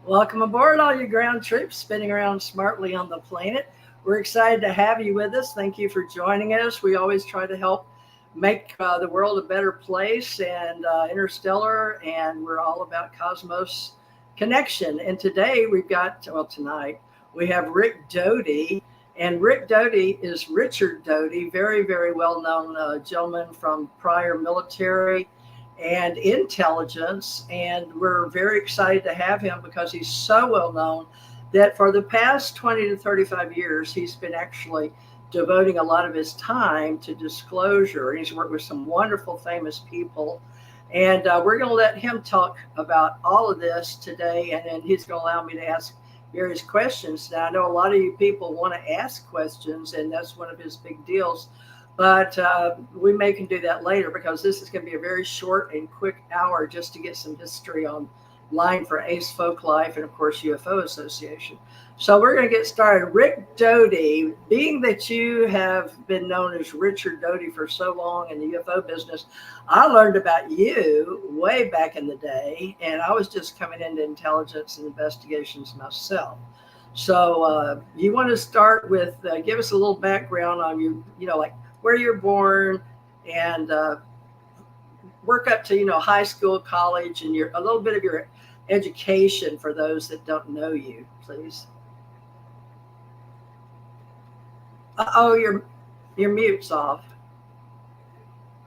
Welcome aboard, all you ground troops spinning around smartly on the planet. We're excited to have you with us. Thank you for joining us. We always try to help make the world a better place and interstellar, and we're all about cosmos connection. And today we've got, well, tonight we have Rick Doty. And Rick Doty is Richard Doty, very, very well known gentleman from prior military and intelligence. And we're very excited to have him because he's so well known that for the past 20 to 35 years, he's been actually devoting a lot of his time to disclosure. He's worked with some wonderful, famous people. And we're going to let him talk about all of this today. And then he's going to allow me to ask various questions. Now, I know a lot of you people want to ask questions, and that's one of his big deals. But we may can do that later because this is going to be a very short and quick hour just to get some history online for Ace Folk Life and, of course, UFO Association. So we're going to get started. Rick Doty, being that you have been known as Richard Doty for so long in the UFO business, I learned about you way back in the day, and I was just coming into intelligence and investigations myself. So you want to start with, give us a little background on you know, like where you're born and work up to, you know, high school, college, and a little bit of your education for those that don't know you, please. Uh-oh, your mute's off.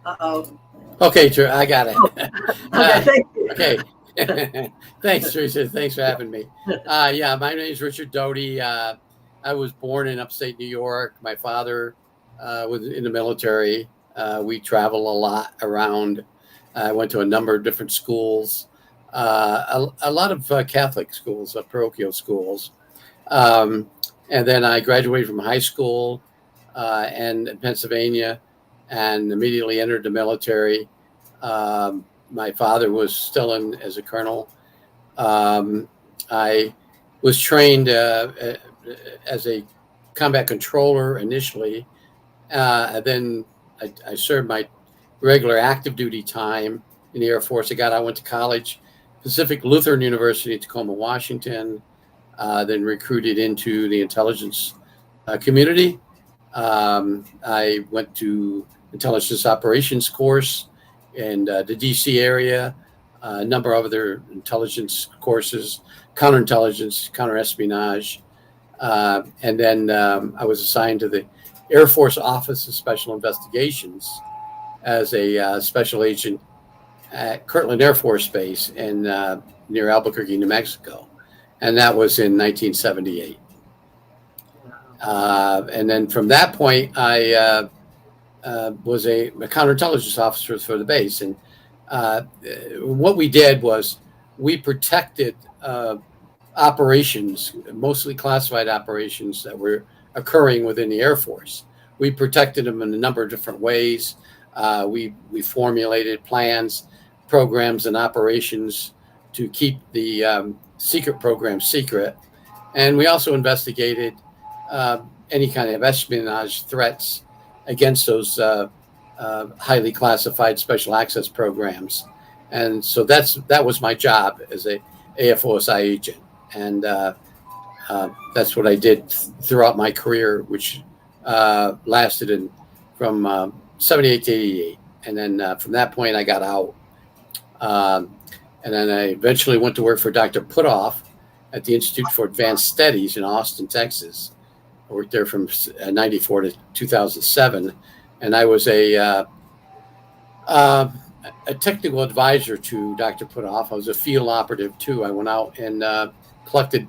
Uh-oh. Okay, Drew, I got it. Okay, thank you. Okay. Thanks, Teresa. Thanks for having me. Yeah, my name is Richard Doty. I was born in upstate New York. My father was in the military. We travel a lot around. I went to a number of different schools, a lot of Catholic schools, parochial schools. And then I graduated from high school and in Pennsylvania and immediately entered the military. My father was still in as a colonel. I was trained as a combat controller initially. Then I served my regular active duty time in the Air Force. I went to college, Pacific Lutheran University in Tacoma, Washington, then recruited into the intelligence community. I went to intelligence operations course in the DC area, a number of other intelligence courses, counterintelligence, counterespionage. And then I was assigned to the Air Force Office of Special Investigations as a special agent at Kirtland Air Force Base in near Albuquerque, New Mexico. And that was in 1978. And then from that point, I was a counterintelligence officer for the base. And what we did was we protected operations, mostly classified operations that were occurring within the Air Force. We protected them in a number of different ways. We formulated plans, programs, and operations to keep the secret program secret. And we also investigated any kind of espionage threats against those highly classified special access programs. And so that was my job as a AFOSI agent. And that's what I did throughout my career, which lasted from 78 to 88. And then from that point, I got out. And then I eventually went to work for Dr. Putoff at the Institute for Advanced Studies in Austin, Texas. I worked there from 94 to 2007. And I was a technical advisor to Dr. Putoff. I was a field operative, too. I went out and collected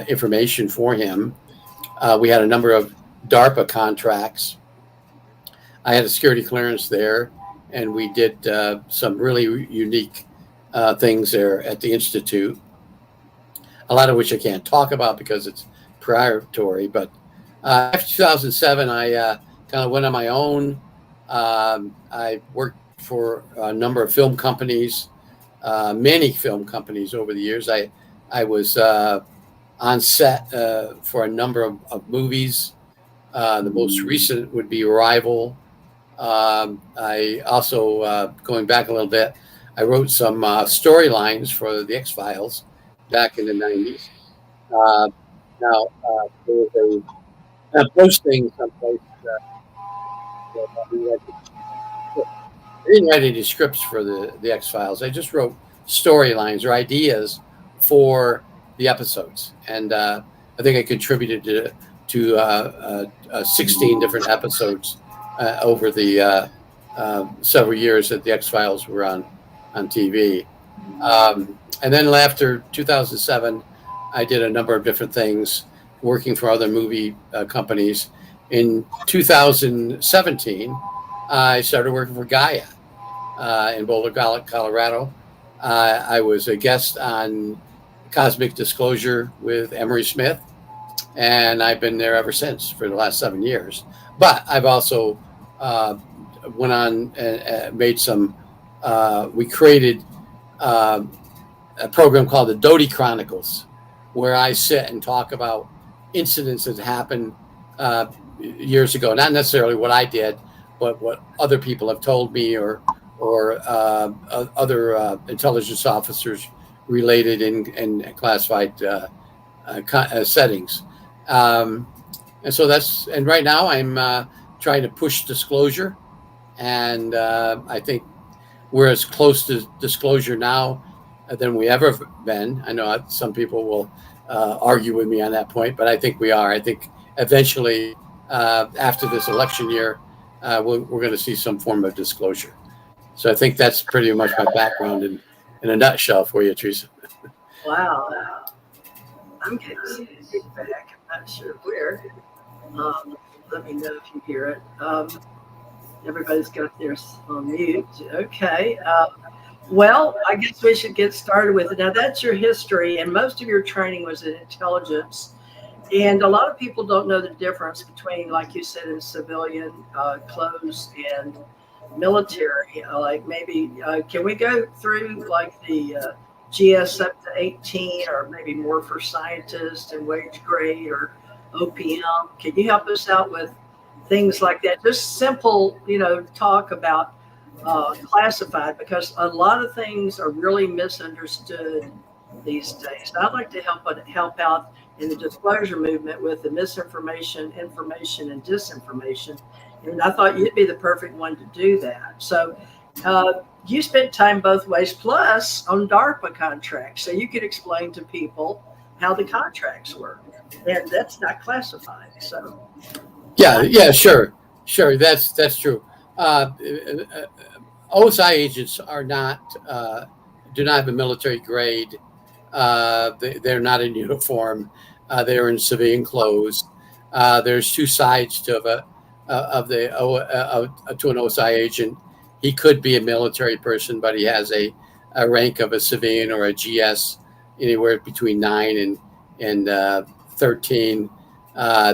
information for him. We had a number of DARPA contracts. I had a security clearance there, and we did some really unique things there at the Institute, a lot of which I can't talk about because it's proprietary. But after 2007, I kind of went on my own. I worked for a number of film companies, many film companies over the years. I was on set for a number of movies. The most recent would be Arrival. I also, going back a little bit, I wrote some storylines for the X-Files back in the 90s. Now, there was a posting someplace. I didn't write any scripts for the X-Files. I just wrote storylines or ideas for the episodes. And I think I contributed to 16 different episodes over the several years that the X-Files were on TV. And then after 2007, I did a number of different things, working for other movie companies. In 2017, I started working for Gaia in Boulder, Colorado. I was a guest on Cosmic Disclosure with Emery Smith, and I've been there ever since for the last 7 years. But I've also went on and made some, we created a program called the Doty Chronicles, where I sit and talk about incidents that happened years ago. Not necessarily what I did, but what other people have told me, or other intelligence officers related in classified settings. And so and right now I'm trying to push disclosure. And I think we're as close to disclosure now than we ever been. I know some people will argue with me on that point, but I think we are. I think eventually, after this election year, we're going to see some form of disclosure. So I think that's pretty much my background in a nutshell for you, Teresa. Wow. I'm getting some feedback. I'm not sure where. Let me know if you hear it. Everybody's got theirs on mute. Okay. Well, I guess we should get started with it. Now, that's your history, and most of your training was in intelligence. And a lot of people don't know the difference between, like you said, in civilian clothes and military. Like maybe, can we go through like the GS up to 18, or maybe more for scientists and wage grade or OPM? Can you help us out with things like that? Just simple, talk about classified, because a lot of things are really misunderstood these days. I'd like to help out in the disclosure movement with the misinformation, information, and disinformation. And I thought you'd be the perfect one to do that. So you spent time both ways, plus on DARPA contracts. So you could explain to people how the contracts work. And that's not classified. So yeah, sure. That's true. OSI agents are do not have a military grade. They're not in uniform. They're in civilian clothes. There's two sides to an OSI agent. He could be a military person, but he has a rank of a civilian or a GS, anywhere between 9 and 13.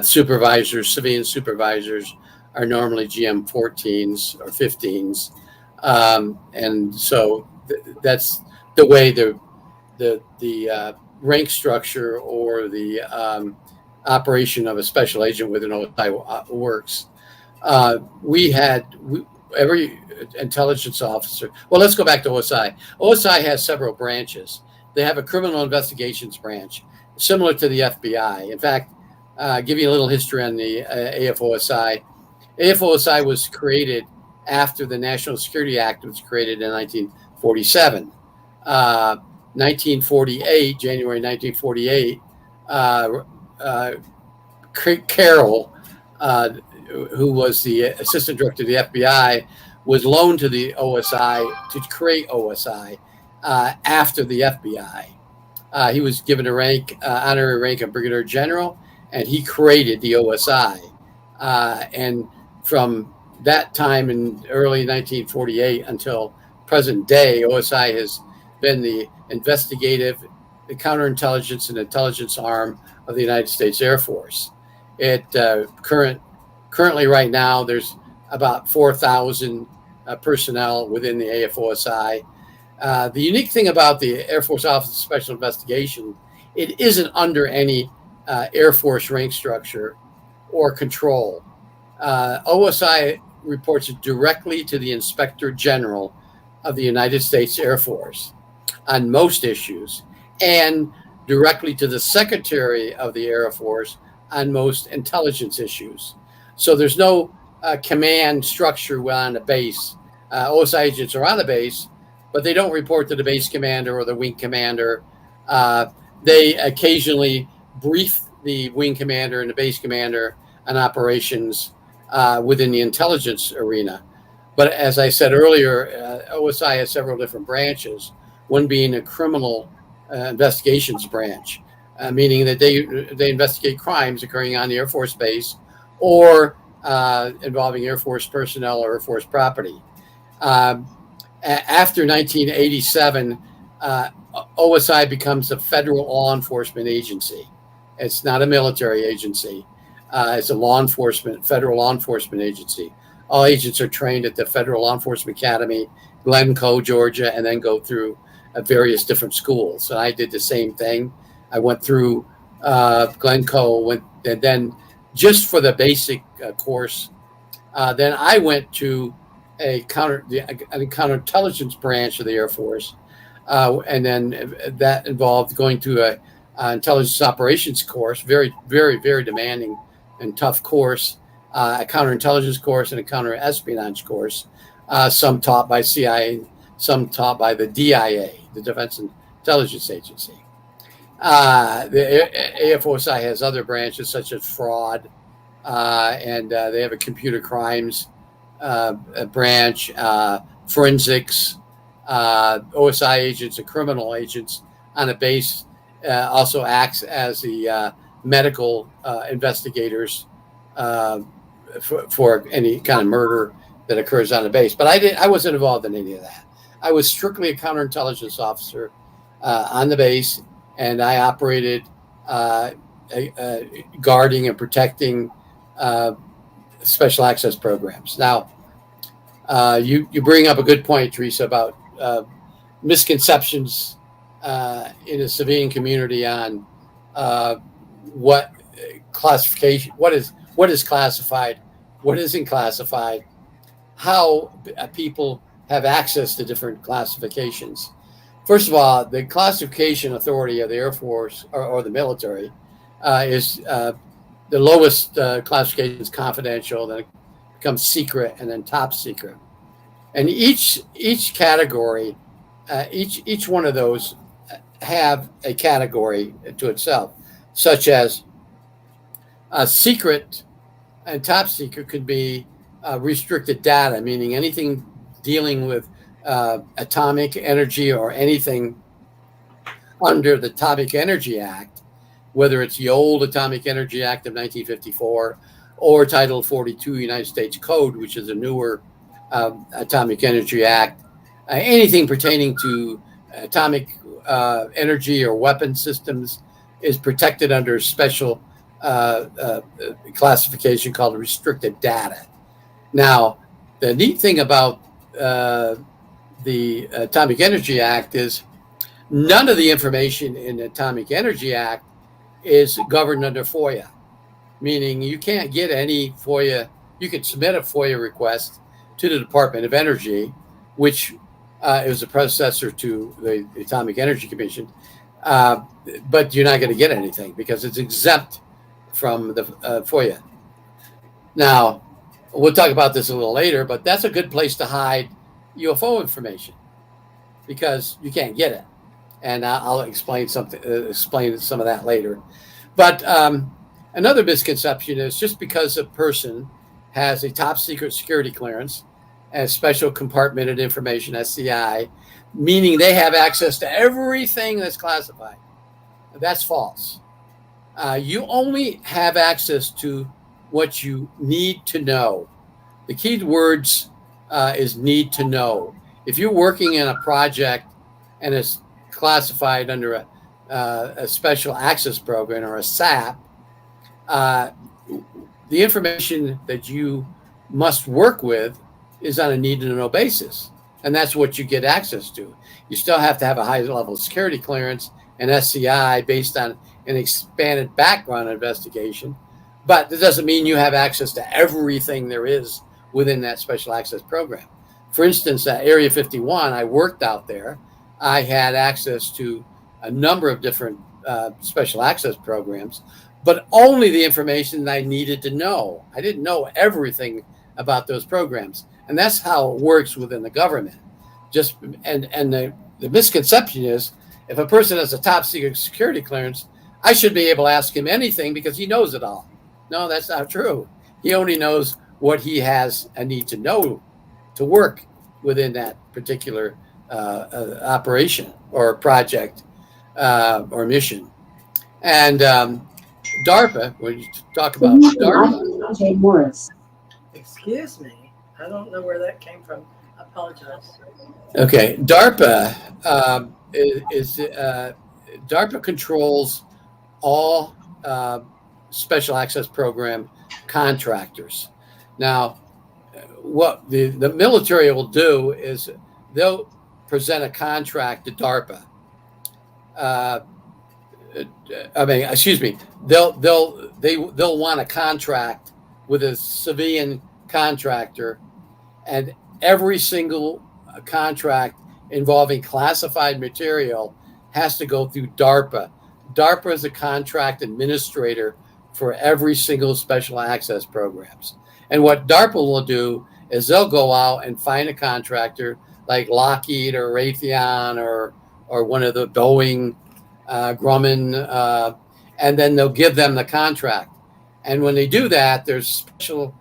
Civilian supervisors are normally GM 14s or 15s. And so that's the way the rank structure or the operation of a special agent with an OSI works. Every intelligence officer. Well, let's go back to OSI. OSI has several branches. They have a criminal investigations branch, similar to the FBI. In fact, give you a little history on the AFOSI. AFOSI was created after the National Security Act was created in 1947. 1948, January 1948, Carroll, who was the assistant director of the FBI, was loaned to the OSI to create OSI after the FBI. He was given a honorary rank of brigadier general, and he created the OSI. And from that time in early 1948 until present day, OSI has been the investigative, the counterintelligence and intelligence arm of the United States Air Force. Currently right now, there's about 4,000 personnel within the AFOSI. The unique thing about the Air Force Office of Special Investigation, it isn't under any Air Force rank structure or control. OSI reports directly to the Inspector General of the United States Air Force on most issues. And directly to the Secretary of the Air Force on most intelligence issues. So there's no command structure on the base. OSI agents are on the base, but they don't report to the base commander or the wing commander. They occasionally brief the wing commander and the base commander on operations within the intelligence arena. But as I said earlier, OSI has several different branches, one being a criminal investigations branch, meaning that they investigate crimes occurring on the Air Force base or involving Air Force personnel or Air Force property. After 1987, OSI becomes a federal law enforcement agency. It's not a military agency. It's a federal law enforcement agency. All agents are trained at the Federal Law Enforcement Academy, Glencoe, Georgia, and then go through various different schools. And I did the same thing. I went through Glencoe, and then just for the basic course. Then I went to a counterintelligence branch of the Air Force, and then that involved going to a intelligence operations course, very, very, very demanding and tough course, a counterintelligence course and a counterespionage course, some taught by CIA, some taught by the DIA, the Defense Intelligence Agency. The AFOSI has other branches such as fraud, and they have a computer crimes branch, forensics, OSI agents and criminal agents on a base, also acts as the medical investigators for any kind of murder that occurs on a base. But I wasn't involved in any of that. I was strictly a counterintelligence officer on the base, and I operated guarding and protecting special access programs. Now, you bring up a good point, Teresa, about misconceptions in the civilian community on what classification, what is classified, what isn't classified, how people have access to different classifications. First of all, the classification authority of the Air Force or the military is the lowest classification is confidential, then it becomes secret, and then top secret. And each category, each one of those have a category to itself, such as secret and top secret could be restricted data, meaning anything dealing with atomic energy or anything under the Atomic Energy Act, whether it's the old Atomic Energy Act of 1954 or Title 42 United States Code, which is a newer Atomic Energy Act, anything pertaining to atomic energy or weapon systems is protected under a special classification called restricted data. Now, the neat thing about the Atomic Energy Act is none of the information in the Atomic Energy Act is governed under FOIA, meaning you can't get any FOIA. You can submit a FOIA request to the Department of Energy, which is the predecessor to the Atomic Energy Commission, but you're not going to get anything because it's exempt from the FOIA. Now, we'll talk about this a little later, but that's a good place to hide UFO information because you can't get it. And I'll explain some of that later. But another misconception is just because a person has a top secret security clearance and special compartmented information, SCI, meaning they have access to everything that's classified. That's false. You only have access to what you need to know. The key words is need to know. If you're working in a project and it's classified under a special access program or a SAP, the information that you must work with is on a need to know basis. And that's what you get access to. You still have to have a high level of security clearance and SCI based on an expanded background investigation. But that doesn't mean you have access to everything there is within that special access program. For instance, at Area 51, I worked out there. I had access to a number of different special access programs, but only the information that I needed to know. I didn't know everything about those programs, and that's how it works within the government. The misconception is, if a person has a top secret security clearance, I should be able to ask him anything because he knows it all. No, that's not true. He only knows what he has a need to know to work within that particular operation or project or mission. And DARPA, when you talk about DARPA. Morris. Excuse me. I don't know where that came from. I apologize. Okay, DARPA DARPA controls all special access program contractors. Now, what the military will do is they'll present a contract to DARPA. They'll want a contract with a civilian contractor, and every single contract involving classified material has to go through DARPA. DARPA is a contract administrator for every single special access programs. And what DARPA will do is they'll go out and find a contractor like Lockheed or Raytheon or one of the Boeing, Grumman, and then they'll give them the contract. And when they do that, there's special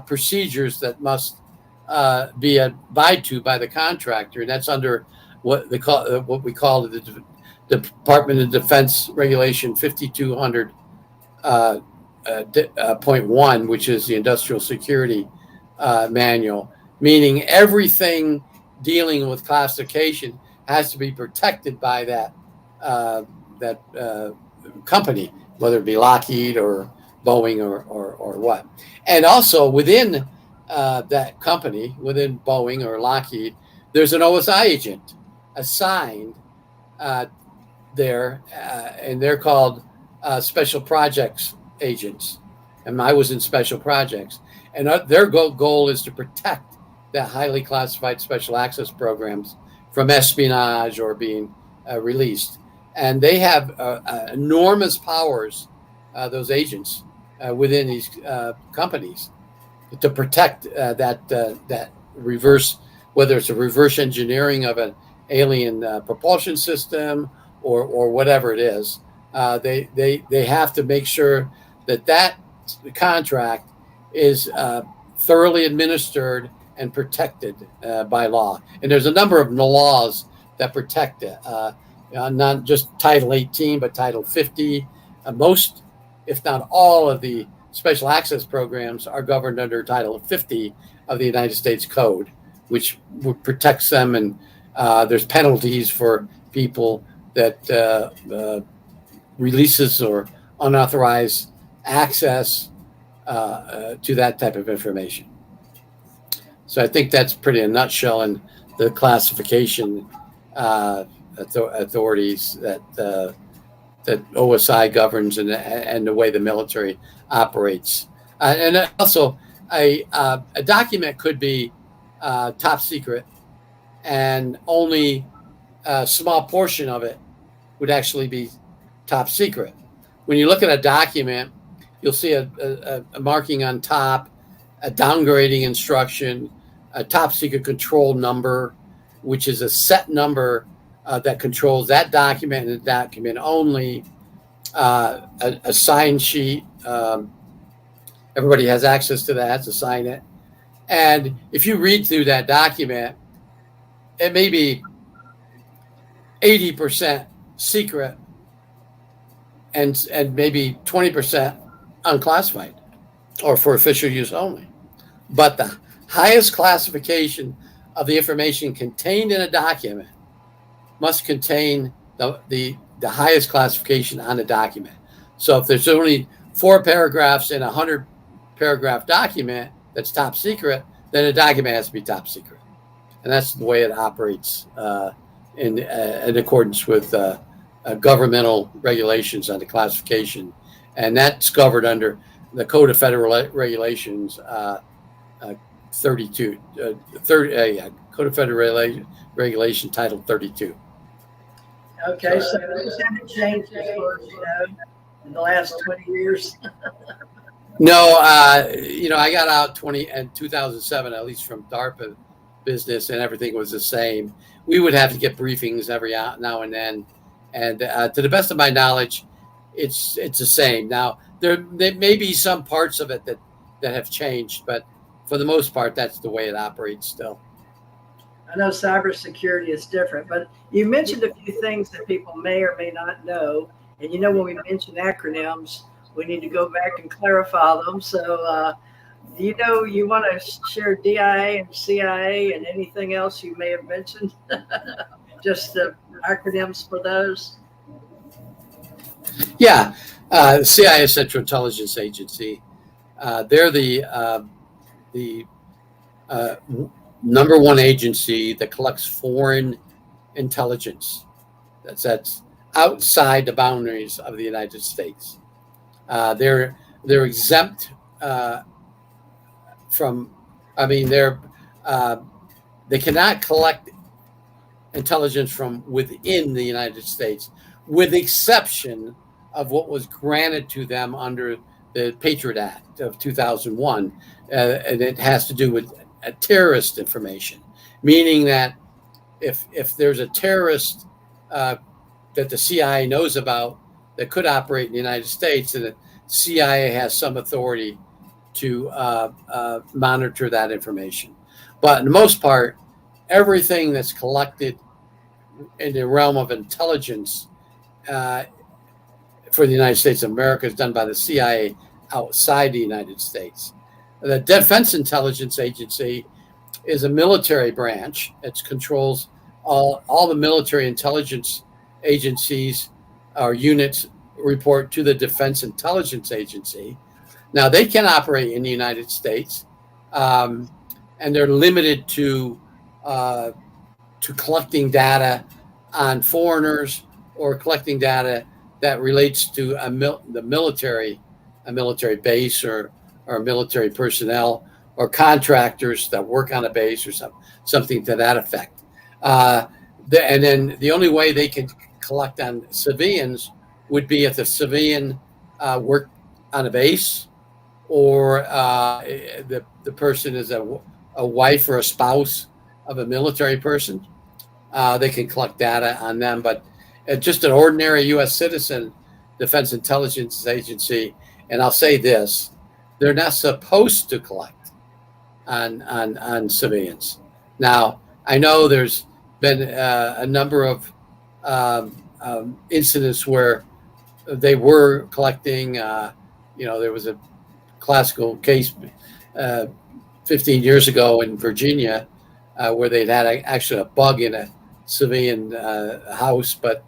procedures that must be abided to by the contractor, and that's under what we call the Department of Defense Regulation 5200.1, which is the Industrial Security Manual, meaning everything dealing with classification has to be protected by that company, whether it be Lockheed or Boeing or what. And also within that company, within Boeing or Lockheed, there's an OSI agent assigned there, and they're called special projects agents. And I was in special projects, and their goal is to protect that highly classified special access programs from espionage or being released. And they have enormous powers, those agents within these companies, to protect that reverse, whether it's a reverse engineering of an alien propulsion system or whatever it is. They have to make sure that contract is thoroughly administered and protected by law. And there's a number of laws that protect it, not just Title 18, but Title 50. Most, if not all, of the special access programs are governed under Title 50 of the United States Code, which protects them. And there's penalties for people that releases or unauthorized access to that type of information. So I think that's pretty in a nutshell in the classification authorities that OSI governs and the way the military operates. And also a document could be top secret, and only a small portion of it would actually be top secret. When you look at a document, you'll see a marking on top, a downgrading instruction, a top secret control number, which is a set number that controls that document and the document only, a sign sheet. Everybody has access to that to sign it. And if you read through that document, it may be 80% secret and maybe 20% unclassified or for official use only. But the highest classification of the information contained in a document must contain the highest classification on the document. So if there's only 4 paragraphs in a 100-paragraph document that's top secret, then the document has to be top secret. And that's the way it operates in accordance with governmental regulations on the classification. And that's covered under the Code of Federal Regulations 32, Code of Federal Regulation Title 32. Okay, so things haven't changed as far as you know in the last 20 years. No, I got out 2007, at least from DARPA business, and everything was the same. We would have to get briefings every now and then, and to the best of my knowledge, it's the same. Now there may be some parts of it that have changed, but for the most part, that's the way it operates still. I know cybersecurity is different, but you mentioned a few things that people may or may not know. And when we mention acronyms, we need to go back and clarify them. So, you want to share DIA and CIA and anything else you may have mentioned? Just the acronyms for those. Yeah, CIA, Central Intelligence Agency. They're the number one agency that collects foreign intelligence. That's outside the boundaries of the United States. They're exempt from. I mean, they cannot collect intelligence from within the United States, with exception of what was granted to them under the Patriot Act of 2001, and it has to do with terrorist information, meaning that if there's a terrorist that the CIA knows about that could operate in the United States, and the CIA has some authority to monitor that information. But in the most part, everything that's collected in the realm of intelligence for the United States of America is done by the CIA outside the United States. The Defense Intelligence Agency is a military branch. It controls all the military intelligence agencies or units report to the Defense Intelligence Agency. Now, they can operate in the United States, and they're limited to collecting data on foreigners or collecting data that relates to the military, a military base or military personnel or contractors that work on a base or something to that effect. And then the only way they can collect on civilians would be if the civilian worked on a base, or the person is a wife or a spouse of a military person. They can collect data on them, but just an ordinary U.S. citizen, Defense Intelligence Agency, and I'll say this, they're not supposed to collect on civilians. Now, I know there's been a number of incidents where they were collecting. There was a classical case 15 years ago in Virginia where they'd had actually a bug in a civilian house, but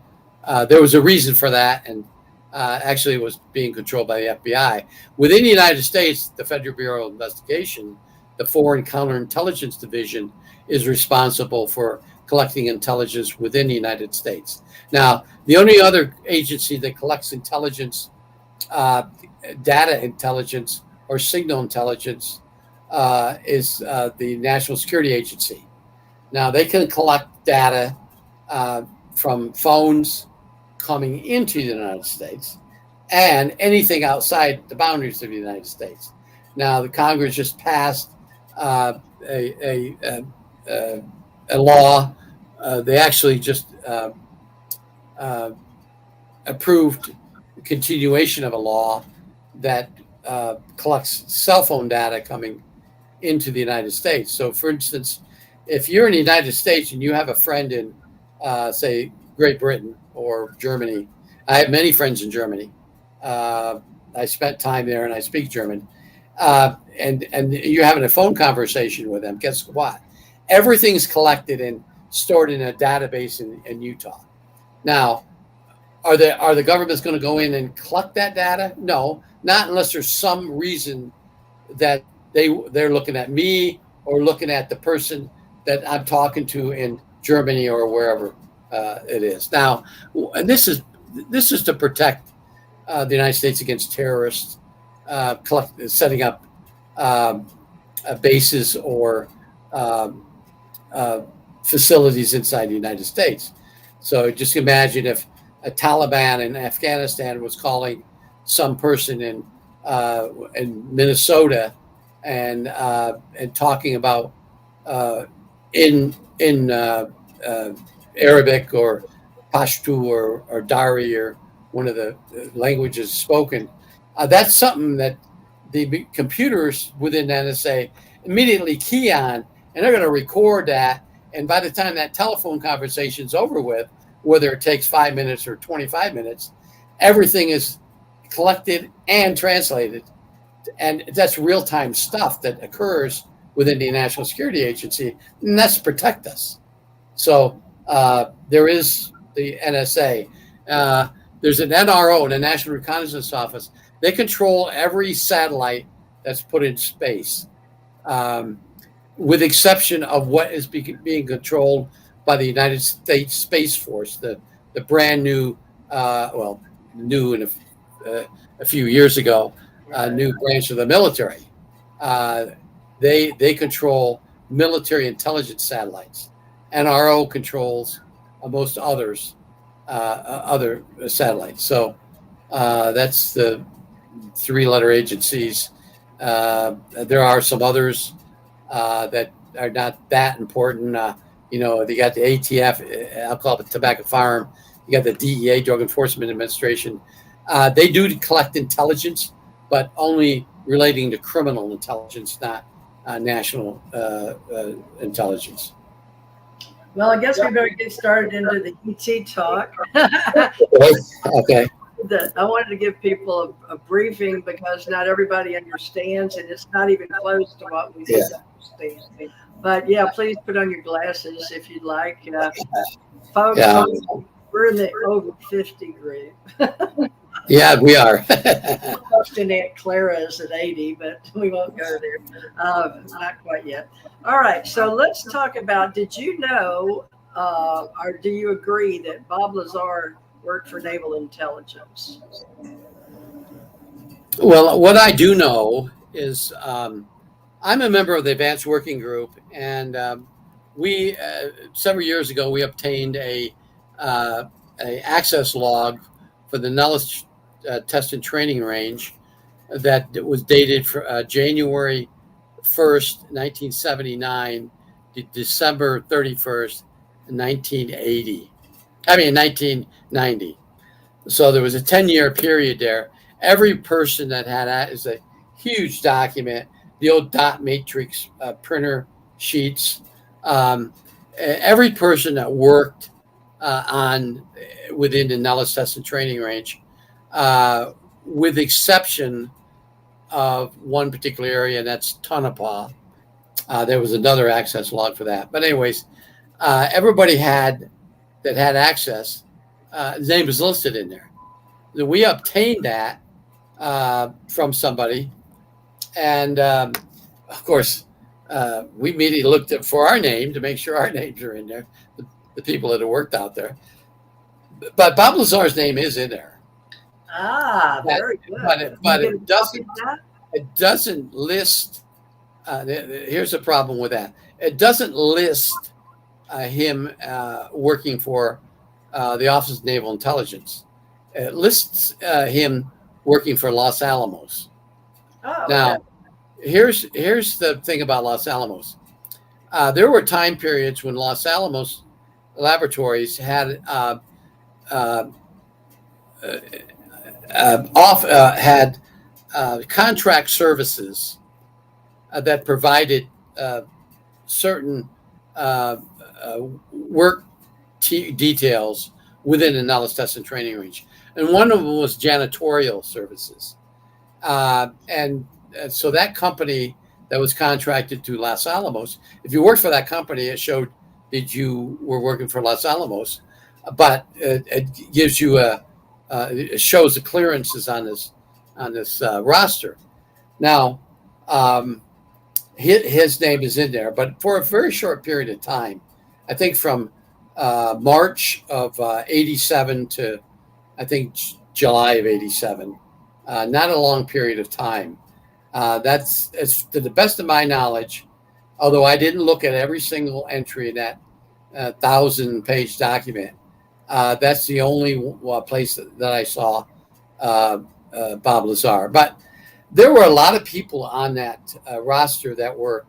there was a reason for that, and actually it was being controlled by the FBI. Within the United States, the Federal Bureau of Investigation, the Foreign Counterintelligence Division, is responsible for collecting intelligence within the United States. Now, the only other agency that collects intelligence, data intelligence or signal intelligence, is the National Security Agency. Now, they can collect data from phones coming into the United States and anything outside the boundaries of the United States. Now, the Congress just passed a law. They actually just approved the continuation of a law that collects cell phone data coming into the United States. So, for instance, if you're in the United States and you have a friend in, say, Great Britain or Germany, I have many friends in Germany. I spent time there and I speak German. And you're having a phone conversation with them. Guess what? Everything's collected and stored in a database in Utah. Now, are the governments going to go in and collect that data? No, not unless there's some reason that they're looking at me or looking at the person that I'm talking to in Germany or wherever it is. Now, and this is to protect the United States against terrorists setting up bases or facilities inside the United States. So just imagine if a Taliban in Afghanistan was calling some person in Minnesota and talking about in Arabic or Pashto or Dari or one of the languages spoken. That's something that the computers within NSA immediately key on, and they're going to record that. And by the time that telephone conversation is over with, whether it takes 5 minutes or 25 minutes, everything is collected and translated. And that's real time stuff that occurs within the National Security Agency, and that's to protect us. So there is the NSA. There's an NRO, the National Reconnaissance Office. They control every satellite that's put in space, with exception of what is being controlled by the United States Space Force, the brand new, new in a few years ago, new branch of the military. They control military intelligence satellites. NRO controls most others, other satellites. So that's the three-letter agencies. There are some others that are not that important. You got the ATF, I'll call it Tobacco Farm. You got the DEA, Drug Enforcement Administration. They do collect intelligence, but only relating to criminal intelligence, not national intelligence. Well, I guess we better get started into the ET talk. Okay. I wanted to give people a briefing because not everybody understands, and it's not even close to what we understand. But yeah, please put on your glasses if you'd like. Folks, we're in the over 50 group. Yeah, we are. And Aunt Clara is at 80, but we won't go there. Not quite yet. All right, so let's talk about, did you know, or do you agree that Bob Lazar worked for Naval Intelligence? Well, what I do know is I'm a member of the Advanced Working Group, and we several years ago we obtained a access log for the Nellis Test and Training Range that was dated for January 1st, 1979 to December 31st, 1990. So there was a 10-year period there. Every person that had that is a huge document, the old dot matrix printer sheets. Every person that worked within the Nellis Test and Training Range, with exception of one particular area, and that's Tonopah. There was another access log for that. But anyways, everybody that had access, his name was listed in there. We obtained that from somebody. And of course, we immediately looked for our name to make sure our names are in there, the people that have worked out there. But Bob Lazar's name is in there. Very good. But it doesn't list. Here's the problem with that. It doesn't list him working for the Office of Naval Intelligence. It lists him working for Los Alamos. Now, here's the thing about Los Alamos. There were time periods when Los Alamos laboratories had contract services that provided certain work details within the Nellis Test and Training Range. And one of them was janitorial services. And so that company that was contracted to Los Alamos, if you worked for that company, it showed that you were working for Los Alamos, but it gives you it shows the clearances on this roster. Now, his name is in there, but for a very short period of time, I think from March of 87 to I think July of 87, not a long period of time. That's to the best of my knowledge, although I didn't look at every single entry in that 1,000-page document. That's the only place that I saw Bob Lazar. But there were a lot of people on that roster that were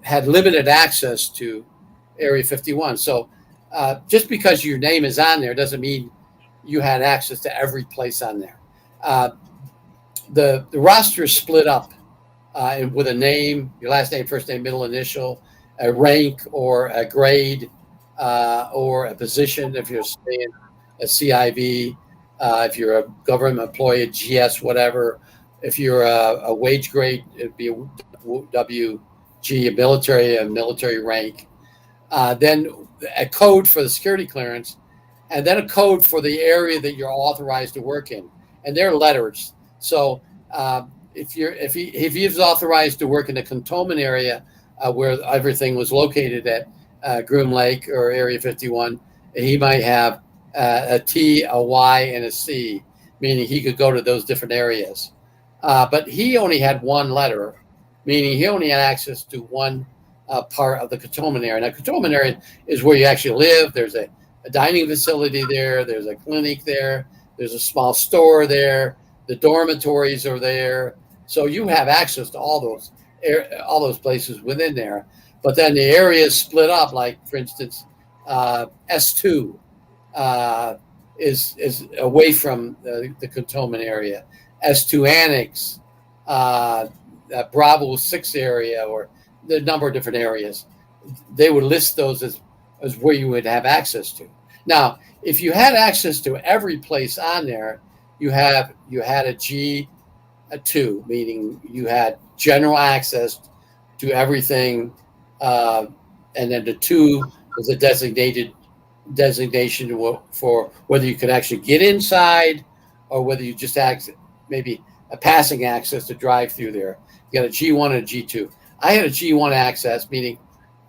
had limited access to Area 51. So just because your name is on there doesn't mean you had access to every place on there. Uh, the roster is split up with a name, your last name, first name, middle initial, a rank or a grade or a position if you're staying a CIV, if you're a government employee, a GS, whatever. If you're a wage grade, it'd be a WG, a military rank. Then a code for the security clearance, and then a code for the area that you're authorized to work in, and they're letters. So if he's authorized to work in the cantonment area where everything was located at Groom Lake or Area 51, he might have a T, a Y, and a C, meaning he could go to those different areas. But he only had one letter, meaning he only had access to one part of the cantonment area. Now, cantonment area is where you actually live. There's a dining facility there. There's a clinic there. There's a small store there. The dormitories are there. So you have access to all those places within there. But then the area is split up. Like, for instance, S2 is away from the cantonment area. S2 Annex, Bravo 6 area, or the number of different areas. They would list those as where you would have access to. Now, if you had access to every place on there, you had a G2, meaning you had general access to everything, and then the 2 was a designation for whether you could actually get inside or whether you just maybe a passing access to drive through there. You got a G1 and a G2. I had a G1 access, meaning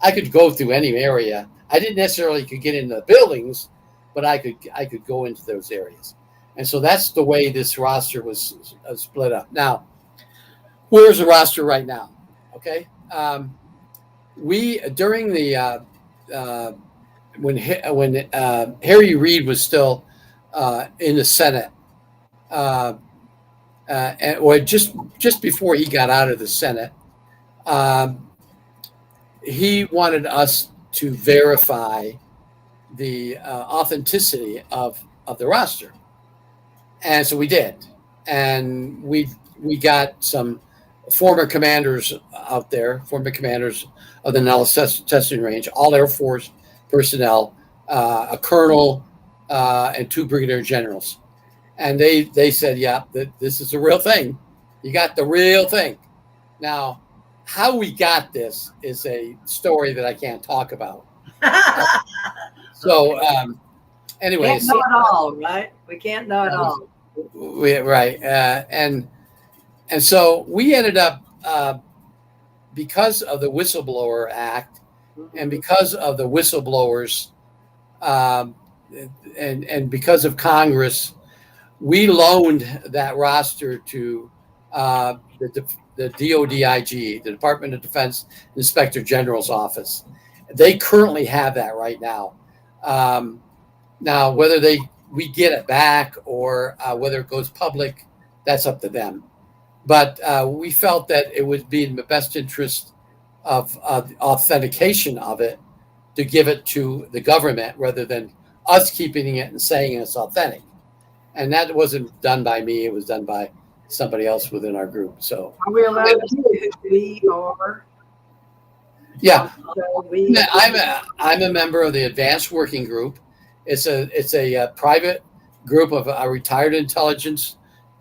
I could go through any area. I didn't necessarily could get into the buildings, but I could go into those areas. And so that's the way this roster was split up. Now, where's the roster right now? Okay. We, during the, when Harry Reid was still in the Senate, or just before he got out of the Senate, he wanted us to verify the authenticity of the roster. And so we did. And we got some former commanders out there, former commanders of the Nellis testing range, all Air Force personnel, a colonel, and 2 brigadier generals. And they said, yeah, this is a real thing. You got the real thing. Now, how we got this is a story that I can't talk about. So, anyways. Can't know it all, right? We can't know it all. Right. And so we ended up, because of the Whistleblower Act and because of the whistleblowers, and because of Congress, we loaned that roster to the DODIG, the Department of Defense Inspector General's office. They currently have that right now. Now, whether we get it back or whether it goes public, that's up to them. But we felt that it would be in the best interest of authentication of it to give it to the government rather than us keeping it and saying it's authentic. And that wasn't done by me. It was done by somebody else within our group. So are we allowed to be or? Yeah, I'm a member of the Advanced Working Group. It's a private group of retired intelligence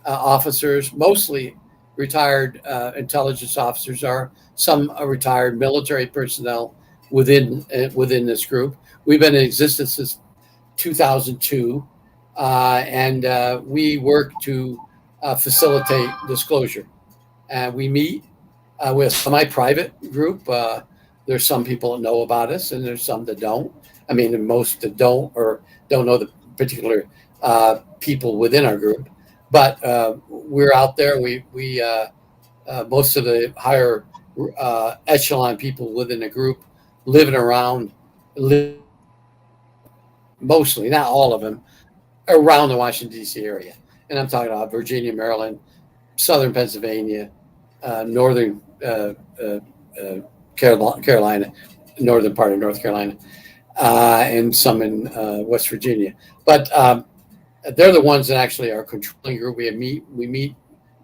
officers, mostly retired intelligence officers. Are some retired military personnel within this group. We've been in existence since 2002, and we work to facilitate disclosure. And we meet with a semi-private group. There's some people that know about us, and there's some that don't. I mean, most that don't or don't know the particular people within our group. But we're out there. We most of the higher echelon people within the group living around mostly, not all of them, around the Washington, D.C. area. And I'm talking about Virginia, Maryland, southern Pennsylvania, northern Carolina, northern part of North Carolina, and some in West Virginia. But they're the ones that actually are controlling group. We meet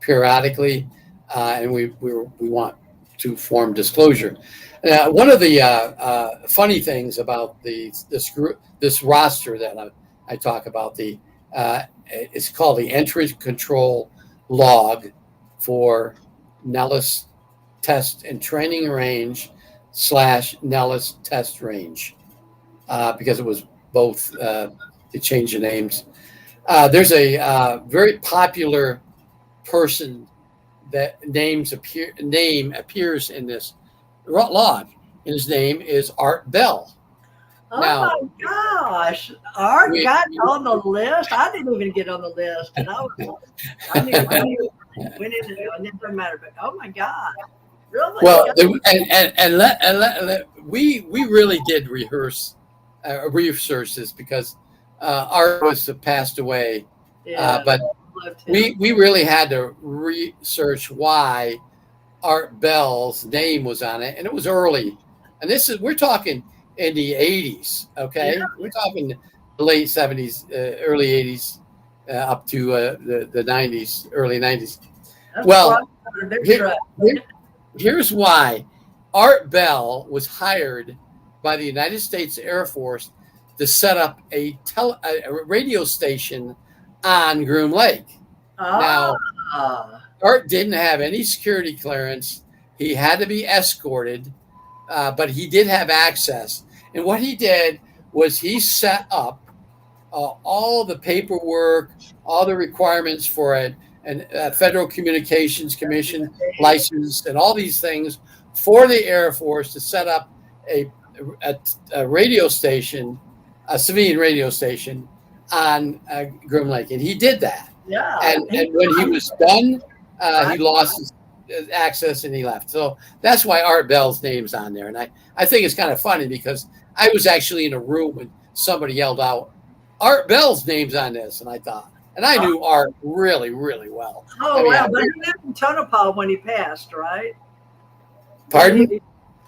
periodically, and we want to form disclosure. One of the funny things about this roster that I talk about, it's called the entry control log for Nellis Test and Training Range / Nellis Test Range, because it was both. They changed the names. There's a very popular person that name appears in this log, and his name is Art Bell. Oh Now, my gosh, Art got on the list. I didn't even get on the list, and I knew went into it. It doesn't matter, but oh my God, really? Well, we really did research this because Art was passed away, but we really had to research why Art Bell's name was on it, and it was early, and we're talking in the 80s. Okay, we're talking the late 70s, early 80s, up to the 90s, early 90s. Well, here's why. Art Bell was hired by the United States Air Force to set up a radio station on Groom Lake. Now, Art didn't have any security clearance. He had to be escorted, but he did have access. And what he did was he set up all the paperwork, all the requirements for a Federal Communications Commission license, and all these things for the Air Force to set up a radio station, a civilian radio station on Groom Lake. And he did that. Yeah. And when he was done, he lost his access and he left. So that's why Art Bell's name's on there. And I think it's kind of funny because I was actually in a room when somebody yelled out, Art Bell's name's on this. And I thought, and I knew Art really, really well. Oh, wow. But he lived in Tonopah when he passed, right? Pardon?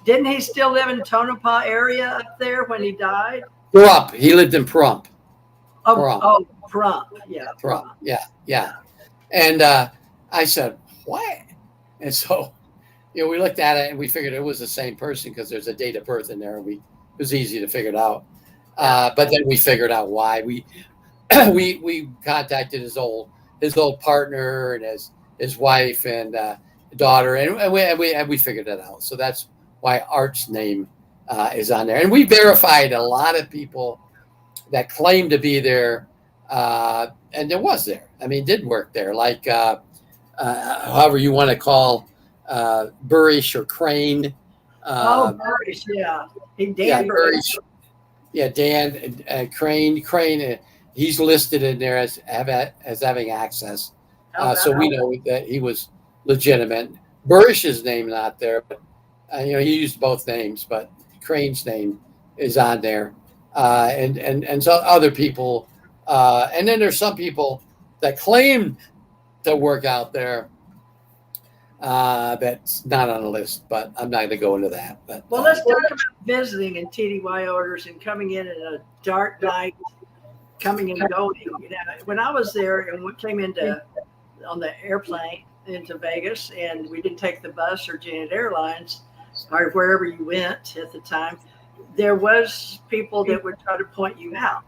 Didn't he still live in Tonopah area up there when he died? Pahrump. He lived in Pahrump. Pahrump. Yeah. Pahrump. Yeah. And I said, what? And so, we looked at it and we figured it was the same person because there's a date of birth in there. And it was easy to figure it out. But then we figured out why. We contacted his old partner and his wife and daughter, and we figured it out. So that's why Art's name is on there. And we verified a lot of people that claimed to be there, and there was there. I mean, did work there, like however you want to call Burrish or Crane. Burrish, yeah. Dan Burrish. Yeah, Dan Crane. He's listed in there as having access. So we know that he was legitimate. Burrish's name not there, but he used both names, but Crane's name is on there. And so other people, and then there's some people that claim to work out there that's not on the list, but I'm not going to go into that. But let's talk about visiting and TDY orders and coming in a dark night, coming and going. When I was there and we came on the airplane into Vegas, and we didn't take the bus or Janet Airlines or wherever you went at the time, there was people that would try to point you out,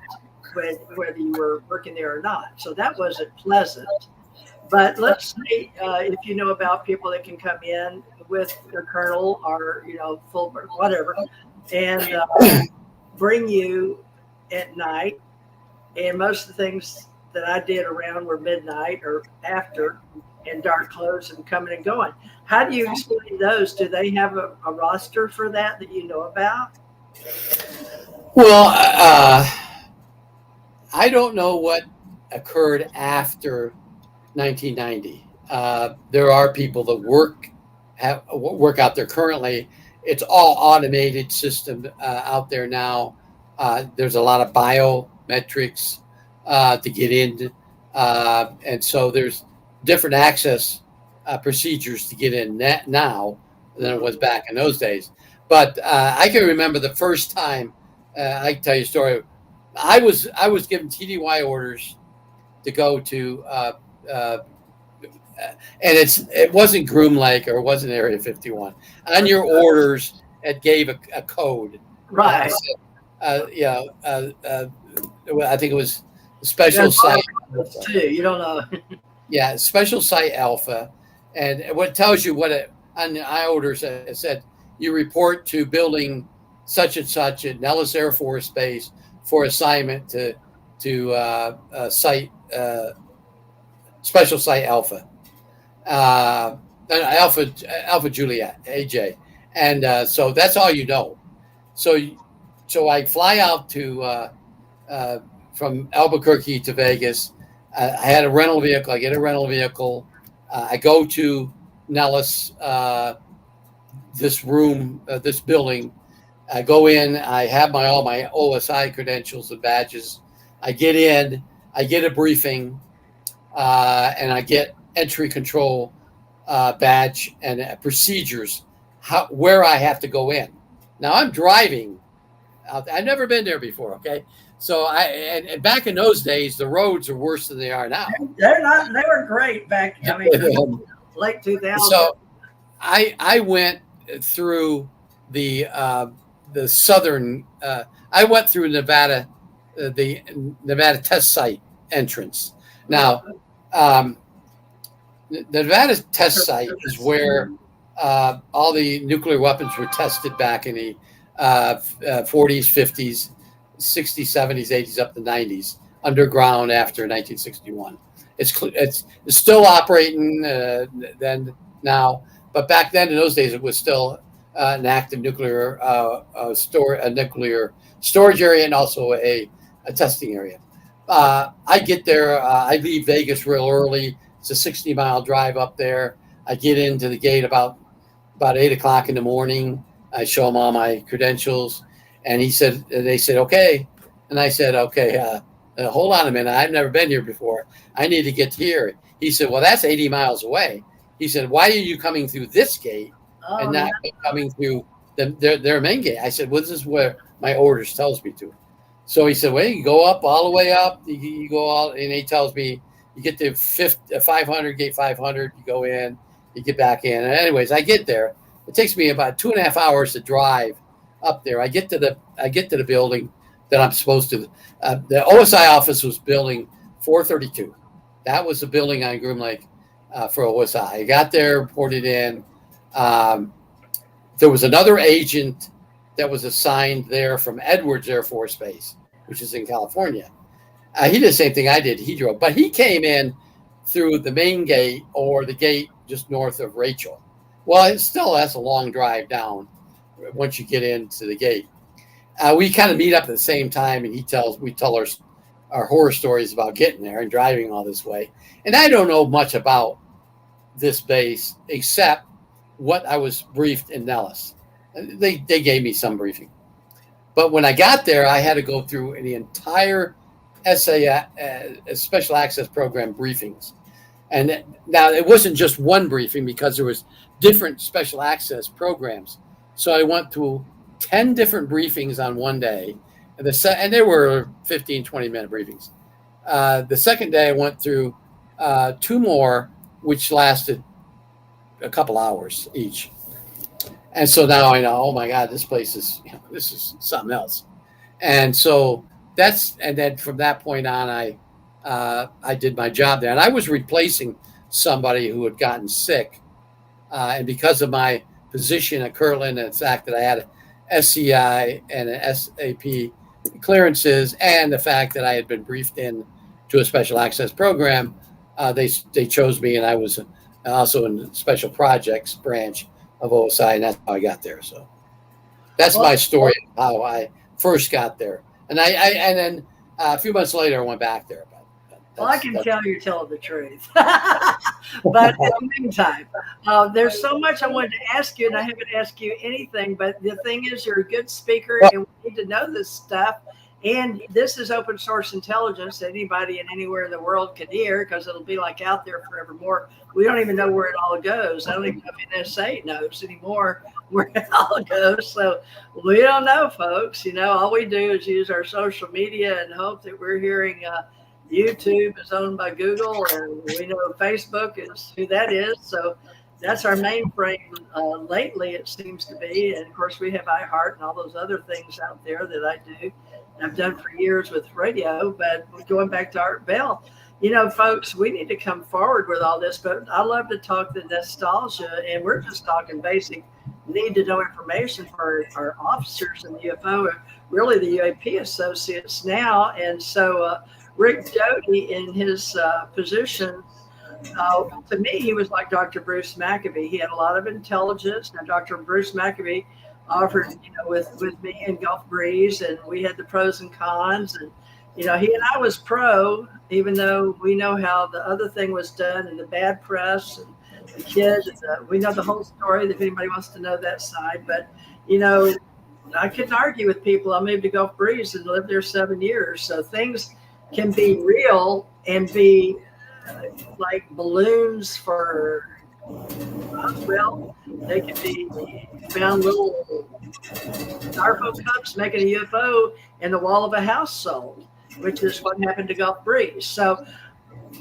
whether you were working there or not. So that wasn't pleasant. But let's say if you know about people that can come in with a colonel or full whatever, and bring you at night. And most of the things that I did around were midnight or after, and dark clothes and coming and going. How do you explain those? Do they have a roster for that you know about? Well, I don't know what occurred after 1990. There are people that work out there currently. It's all automated system out there now. There's a lot of biometrics to get in, and so there's different access procedures to get in now than it was back in those days. But I can remember the first time. I can tell you a story. I was given TDY orders to go to, and it wasn't Groom Lake or it wasn't Area 51. On your orders, it gave a code. Right. I think it was special site. Too. You don't know. Yeah, special site alpha, and what tells you what it on the I orders it said you report to building such and such at Nellis Air Force Base for assignment to site special site alpha, alpha Juliet AJ, and so that's all you know. So I fly out to from Albuquerque to Vegas. I had a rental vehicle. I get a rental vehicle. I go to Nellis, this room, this building. I go in. I have all my OSI credentials and badges. I get in. I get a briefing, and I get entry control badge and procedures. Where I have to go in. Now I'm driving. I've never been there before. Okay. So and back in those days, the roads are worse than they are now. They're not. They were great back. I mean, late 2000. So I went through the southern. I went through Nevada, the Nevada test site entrance. Now, the Nevada test site is where all the nuclear weapons were tested back in the 40s, 50s. 60s, 70s, 80s, up to 90s, underground after 1961. It's still operating then now, but back then in those days it was still an active nuclear nuclear storage area and also a testing area. I get there. I leave Vegas real early. It's a 60-mile drive up there. I get into the gate about 8 o'clock in the morning. I show them all my credentials. And they said, okay. And I said, okay, hold on a minute. I've never been here before. I need to get here. He said, well, that's 80 miles away. He said, why are you coming through this gate and not coming through their main gate? I said, well, this is where my orders tells me to. So he said, well, you go up all the way up. You go out, and he tells me you get to 500, gate 500. You go in, you get back in. And anyways, I get there. It takes me about 2.5 hours to drive up there. I get to the building that I'm supposed to. The OSI office was building 432. That was the building on Groom Lake for OSI. I got there, reported in. There was another agent that was assigned there from Edwards Air Force Base, which is in California. He did the same thing I did. He drove, but he came in through the main gate or the gate just north of Rachel. Well, that's a long drive down once you get into the gate. We kind of meet up at the same time, and we tell our horror stories about getting there and driving all this way. And I don't know much about this base except what I was briefed in Nellis. They gave me some briefing. But when I got there, I had to go through the entire Special Access Program briefings. And now it wasn't just one briefing because there was different special access programs. So I went through 10 different briefings on one day, and they were 15, 20-minute briefings. The second day I went through 2 more, which lasted a couple hours each. And so now I know, oh my God, this place is, this is something else. And so and then from that point on, I did my job there. And I was replacing somebody who had gotten sick. And because of my position at Kirtland and the fact that I had an SCI and an SAP clearances and the fact that I had been briefed in to a special access program, they chose me, and I was also in the special projects branch of OSI, and that's how I got there. So that's my story of how I first got there. And then a few months later, I went back there. Well, I can tell you're telling the truth. But in the meantime, there's so much I wanted to ask you, and I haven't asked you anything. But the thing is, you're a good speaker, and we need to know this stuff. And this is open source intelligence that anybody and anywhere in the world can hear, because it'll be like out there forevermore. We don't even know where it all goes. I don't even know if NSA knows anymore where it all goes. So we don't know, folks. All we do is use our social media and hope that we're hearing. YouTube is owned by Google, and we know Facebook is who that is. So that's our mainframe lately, it seems to be. And of course, we have iHeart and all those other things out there that I do. I've done for years with radio. But going back to Art Bell, folks, we need to come forward with all this. But I love to talk the nostalgia, and we're just talking basic need to know information for our officers in the UFO, really the UAP associates now. And so, Rick Doty, in his position, to me, he was like Dr. Bruce Maccabee. He had a lot of intelligence. Now, Dr. Bruce Maccabee offered, with me and Gulf Breeze, and we had the pros and cons. And, he and I was pro, even though we know how the other thing was done and the bad press and the kids. We know the whole story if anybody wants to know that side. But, I couldn't argue with people. I moved to Gulf Breeze and lived there 7 years. So things can be real and be like balloons for, well, they can be found little styrofoam cups making a UFO in the wall of a house sold, which is what happened to Gulf Breeze. So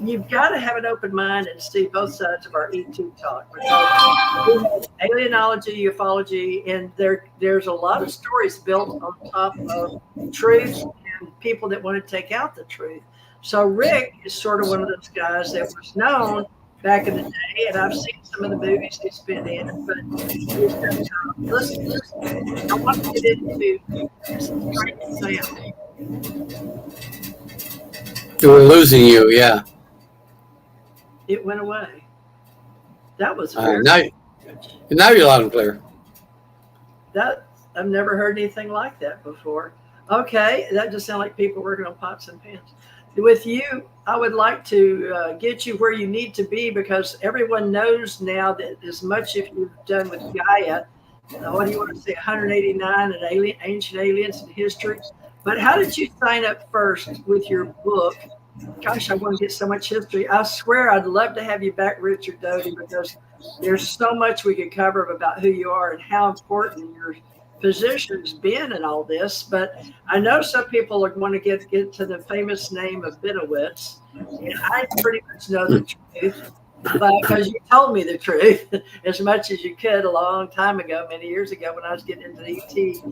you've got to have an open mind and see both sides of our ET talk. Because alienology, ufology, and there's a lot of stories built on top of truth and people that want to take out the truth. So Rick is sort of one of those guys that was known back in the day, and I've seen some of the movies he's been in. But listen, I want to get into some strange sound. We're losing you, yeah. It went away. That was weird. Now you're loud and clear. I've never heard anything like that before. Okay, that just sounds like people working on pots and pans. With you, I would like to get you where you need to be, because everyone knows now that as much if you've done with Gaia, what do you want to say, 189 and ancient aliens in history. But how did you sign up first with your book? Gosh, I want to get so much history. I swear I'd love to have you back, Richard Doty, because there's so much we could cover about who you are and how important your position's been in all this. But I know some people are going to get to the famous name of Bidowitz, and I pretty much know the truth, but because you told me the truth as much as you could a long time ago, many years ago, when I was getting into the ET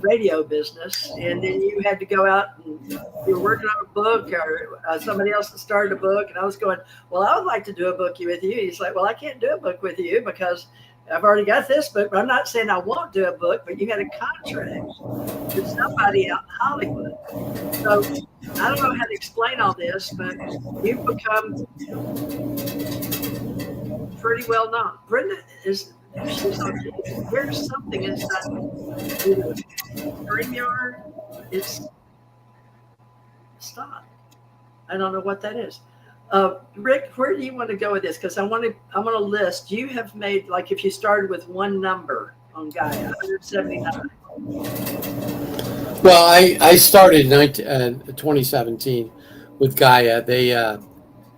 radio business. And then you had to go out and you were working on a book, or somebody else started a book, and I was going, well, I would like to do a book with you. He's like, well, I can't do a book with you because I've already got this book. But I'm not saying I won't do a book, but you had a contract with somebody out in Hollywood. So I don't know how to explain all this, but you've become pretty well known. Brenda is, there's something inside the StreamYard. It's stop. I don't know what that is. Rick, where do you want to go with this? Because I want to list. You have made, like, if you started with one number on Gaia, 179. Well, I started in 2017 with Gaia. They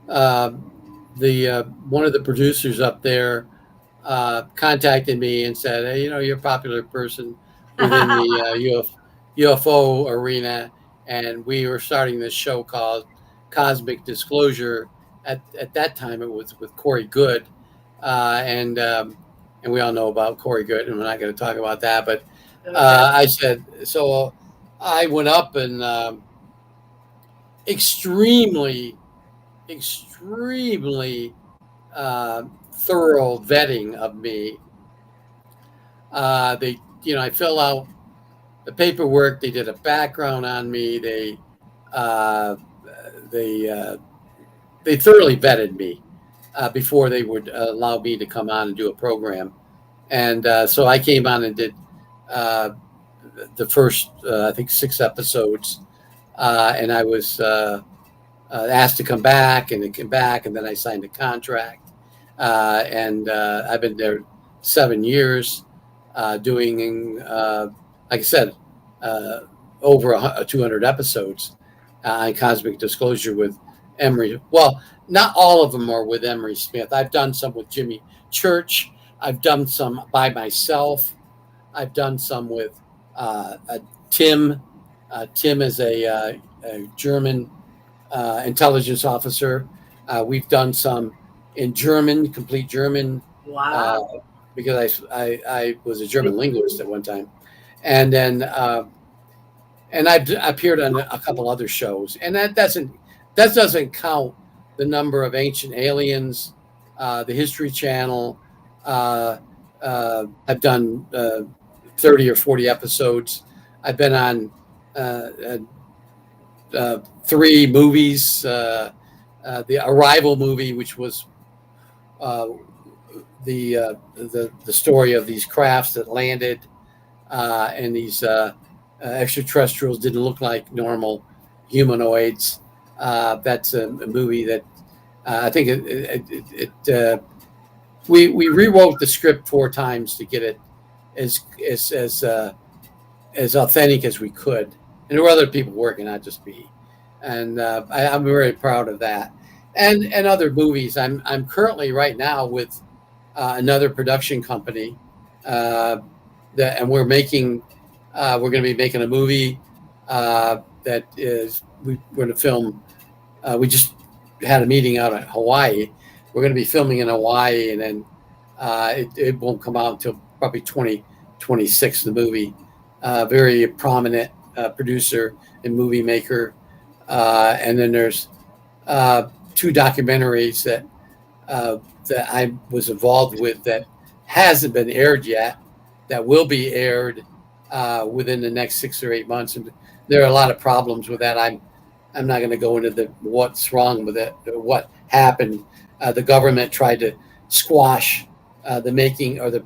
one of the producers up there contacted me and said, hey, you're a popular person within the UFO arena, and we were starting this show called Cosmic Disclosure. At that time, it was with Corey Good, and we all know about Corey Good, and we're not going to talk about that. But I said, so I went up and extremely thorough vetting of me. I fill out the paperwork. They did a background on me. They thoroughly vetted me before they would allow me to come on and do a program. And so I came on and did the first, I think, 6 episodes. And I was asked to come back, and it came back, and then I signed a contract, and I've been there 7 years, doing, like I said, over 200 episodes on Cosmic Disclosure with Emery. Well, not all of them are with Emery Smith. I've done some with Jimmy Church. I've done some by myself. I've done some with Tim. Tim is a German intelligence officer. We've done some in German, complete German. Wow. Because I was a German linguist at one time. And then and I've appeared on a couple other shows. And that doesn't count the number of Ancient Aliens, the History Channel. I've done 30 or 40 episodes. I've been on 3 movies. The Arrival movie, which was the story of these crafts that landed, and these extraterrestrials didn't look like normal humanoids. That's a movie that I think we rewrote the script 4 times to get it as authentic as we could. And there were other people working, not just me. And I'm very proud of that. And other movies. I'm currently right now with another production company and we're making. We're going to be making a movie that is we're going to film. We just had a meeting out in Hawaii. We're going to be filming in Hawaii, and then it won't come out until probably 2026. The movie, very prominent producer and movie maker, and then there's 2 documentaries that I was involved with that hasn't been aired yet, that will be aired within the next 6 or 8 months. And there are a lot of problems with that. I'm not going to go into what's wrong with it, or what happened. The government tried to squash the making or the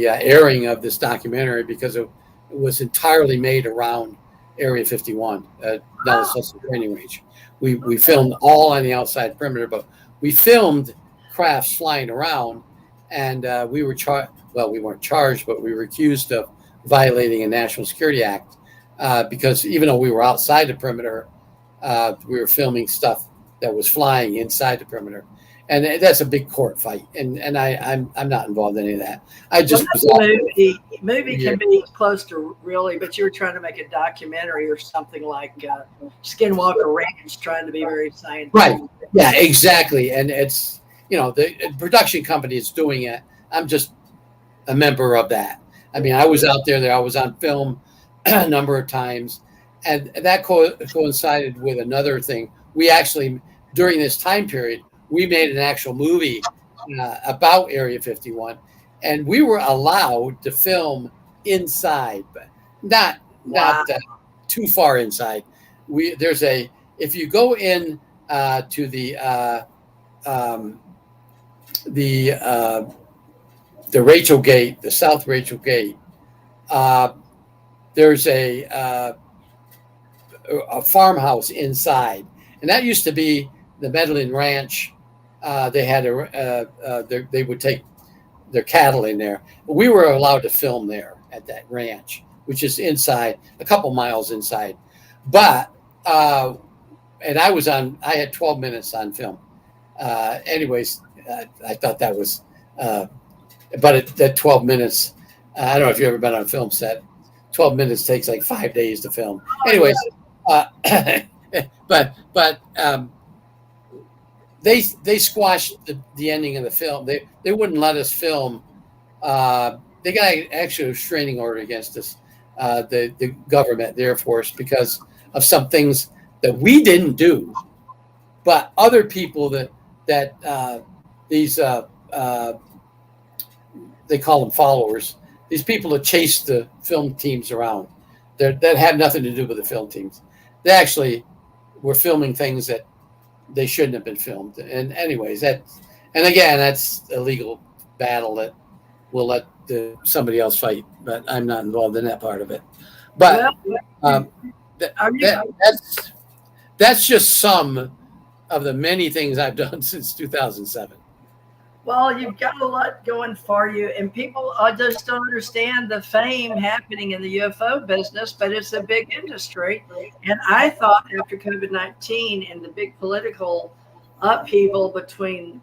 airing of this documentary because it was entirely made around Area 51, Dallas Hustle Training Range. We filmed all on the outside perimeter, but we filmed crafts flying around, and we were charged. Well, we weren't charged, but we were accused of violating a National Security Act because even though we were outside the perimeter, we were filming stuff that was flying inside the perimeter, and that's a big court fight. And I'm not involved in any of that. I just movie can be close to really, but you're trying to make a documentary or something like Skinwalker Ranch, trying to be very scientific. Right. Yeah, exactly. And it's the production company is doing it. I'm just a member of that. I mean, I was out there. I was on film a number of times, and that coincided with another thing. We actually, during this time period, we made an actual movie about Area 51, and we were allowed to film inside, but not too far inside. If you go in to the Rachel Gate, the South Rachel Gate, there's a farmhouse inside, and that used to be the Medellin Ranch. They had they would take their cattle in there. We were allowed to film there at that ranch, which is inside, a couple miles inside. But and I had 12 minutes on film. Anyways, I thought that was, but that 12 minutes. I don't know if you've ever been on a film set. 12 minutes takes like 5 days to film. Anyways, but they squashed the ending of the film. They wouldn't let us film. They got actually a restraining order against us, the government, the Air Force, because of some things that we didn't do, but other people that these they call them followers. These people that chase the film teams around, that had nothing to do with the film teams. They actually were filming things that they shouldn't have been filmed. And anyways, that's a legal battle that we'll let somebody else fight. But I'm not involved in that part of it. But that's just some of the many things I've done since 2007. Well, you've got a lot going for you, and people just don't understand the fame happening in the UFO business, but it's a big industry. And I thought after COVID-19 and the big political upheaval between,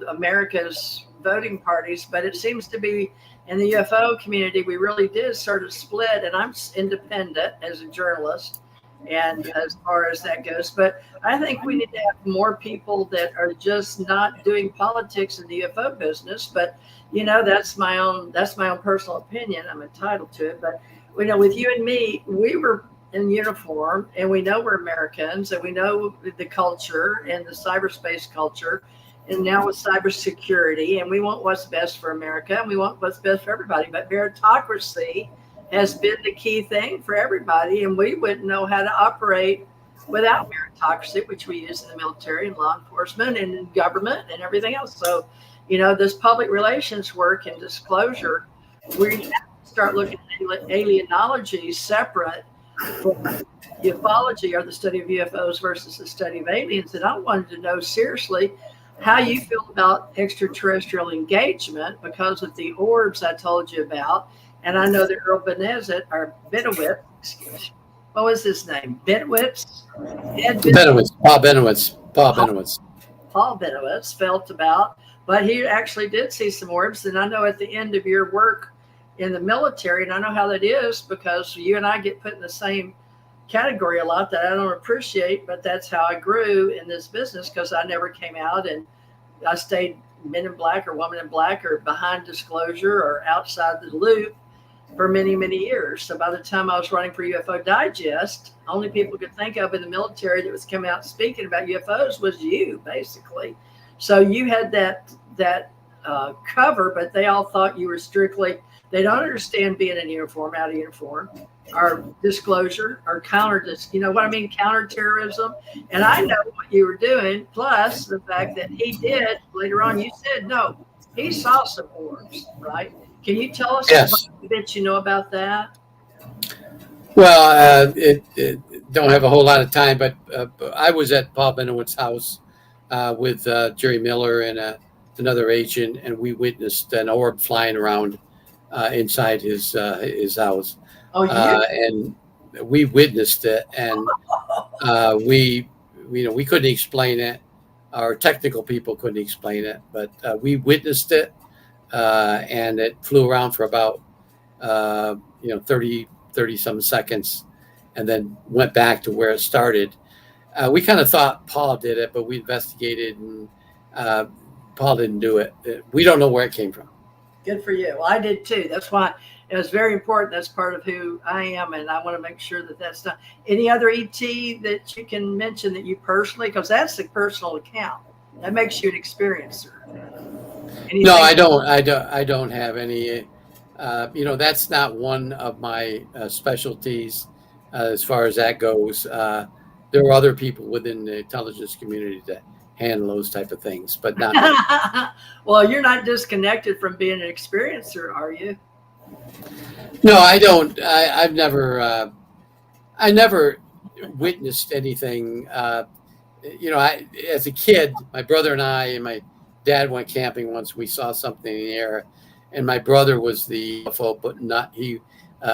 America's voting parties, but it seems to be in the UFO community, we really did sort of split. And I'm independent as a journalist, and as far as that goes, but I think we need to have more people that are just not doing politics in the UFO business. But that's my own personal opinion. I'm entitled to it. But with you and me, we were in uniform, and we know we're Americans, and we know the culture and the cyberspace culture, and now with cybersecurity, and we want what's best for America, and we want what's best for everybody. But meritocracy has been the key thing for everybody, and we wouldn't know how to operate without meritocracy, which we use in the military and law enforcement and in government and everything else. So, this public relations work and disclosure, we have to start looking at alienology separate from ufology, or the study of UFOs, versus the study of aliens. And I wanted to know seriously how you feel about extraterrestrial engagement because of the orbs I told you about. And I know that Earl Benowitz, what was his name? Benowitz? Paul Benowitz felt about, but he actually did see some orbs. And I know at the end of your work in the military, and I know how that is because you and I get put in the same category a lot that I don't appreciate, but that's how I grew in this business, because I never came out, and I stayed men in black or woman in black or behind disclosure or outside the loop for many, many years. So by the time I was running for UFO Digest, only people could think of in the military that was coming out speaking about UFOs was you, basically. So you had that cover, but they all thought you were strictly, they don't understand being in uniform, out of uniform, or disclosure, or counterterrorism. And I know what you were doing, plus the fact that he did, later on you said, no, he saw some orbs, right? Can you tell us a bit about that? Well, don't have a whole lot of time, but I was at Paul Benowitz's house with Jerry Miller and another agent, and we witnessed an orb flying around inside his house. Oh, yeah. And we witnessed it, and we couldn't explain it. Our technical people couldn't explain it, but we witnessed it, and it flew around for about 30 some seconds, and then went back to where it started. We kind of thought Paul did it, but we investigated, and Paul didn't do it. We don't know where it came from. Good for you. Well, I did too. That's why it was very important. That's part of who I am, and I want to make sure that that's done. Any other ET that you can mention that you personally, because that's a personal account, that makes you an experiencer. Anything? No, I don't have any. That's not one of my specialties as far as that goes. There are other people within the intelligence community that handle those type of things, but not me. Well, you're not disconnected from being an experiencer, are you? No, I don't. I never witnessed anything. As a kid, my brother and I and my dad went camping once. We saw something in the air, and my brother was the UFO, but not he.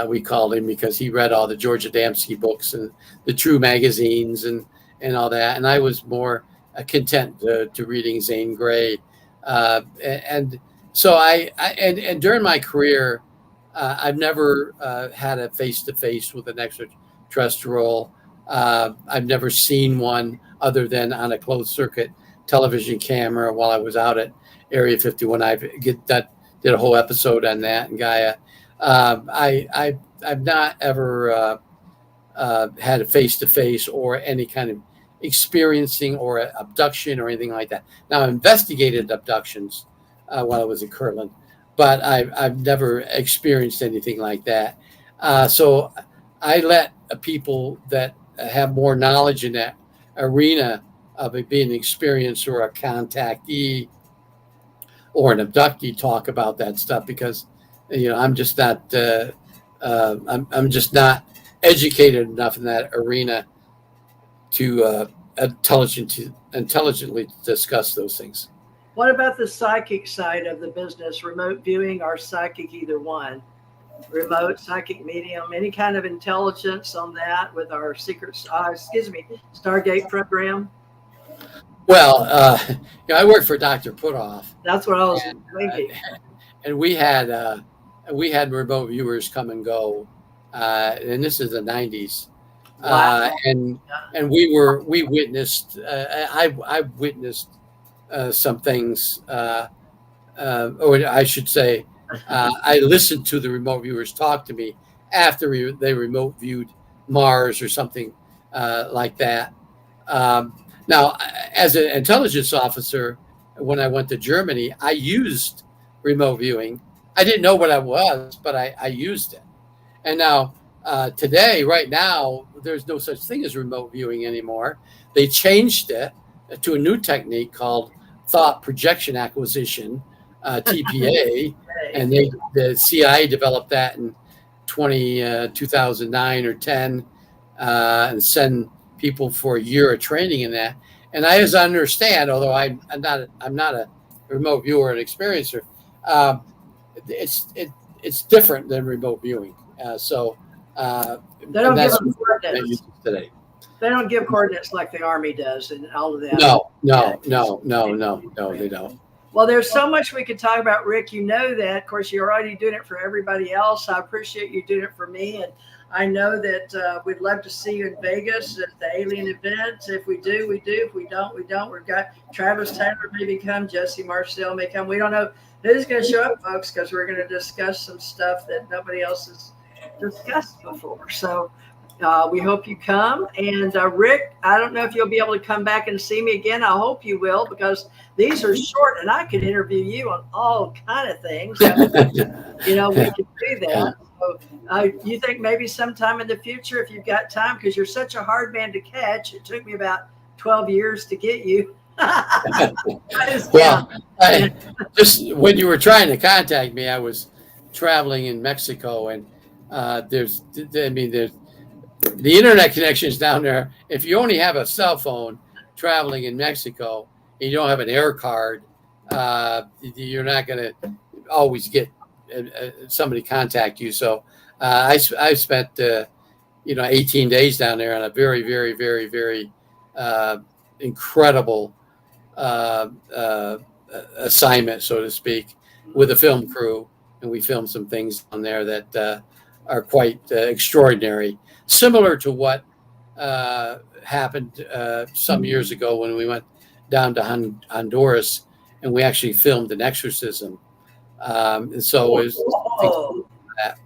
We called him because he read all the George Adamski books and the True magazines and all that, and I was more content to reading Zane Grey, and so I during my career, I've never had a face-to-face with an extraterrestrial. I've never seen one other than on a closed circuit television camera while I was out at Area 51. I did a whole episode on that in Gaia. I've not ever had a face-to-face or any kind of experiencing or abduction or anything like that. Now, I investigated abductions while I was in Kirtland, but I've never experienced anything like that. So I let people that have more knowledge in that arena of it being an experiencer or a contactee or an abductee talk about that stuff, because I'm just not I'm just not educated enough in that arena intelligently discuss those things. What about the psychic side of the business? Remote viewing or psychic, either one? Remote, psychic, medium, any kind of intelligence on that with our Stargate program? Well, I worked for Dr. Putoff, That's what I was and, thinking. and we had remote viewers come and go, and this is the 90s. Wow. And we witnessed, I witnessed some things, or I should say, I listened to the remote viewers talk to me after they remote viewed Mars or something like that. Now, as an intelligence officer, when I went to Germany, I used remote viewing. I didn't know what I was, but I used it. And now, today, right now, there's no such thing as remote viewing anymore. They changed it to a new technique called thought projection acquisition, TPA, and the CIA developed that in 2009 or 10, and send people for a year of training in that. And I, as I understand, although I'm not a remote viewer and experiencer, it's different than remote viewing. They don't give them coordinates today. They don't give coordinates like the Army does and all of that. No, they don't. Well, there's so much we could talk about, Rick. You know that. Of course, you're already doing it for everybody else. I appreciate you doing it for me. And I know that we'd love to see you in Vegas at the alien events. If we do, we do. If we don't, we don't. We've got Travis Taylor maybe come. Jesse Marcel may come. We don't know who's going to show up, folks, because we're going to discuss some stuff that nobody else has discussed before. So we hope you come. And Rick, I don't know if you'll be able to come back and see me again. I hope you will, because these are short and I could interview you on all kind of things. We could do that. So, you think maybe sometime in the future, if you've got time, because you're such a hard man to catch, it took me about 12 years to get you. Well, just when you were trying to contact me, I was traveling in Mexico, and there's the internet connections down there. If you only have a cell phone traveling in Mexico and you don't have an air card, you're not going to always get somebody contact you. So I spent 18 days down there on a very, very, very, very incredible assignment, so to speak, with a film crew, and we filmed some things on there that are quite extraordinary, similar to what happened some years ago when we went down to Honduras and we actually filmed an exorcism. And so it was that.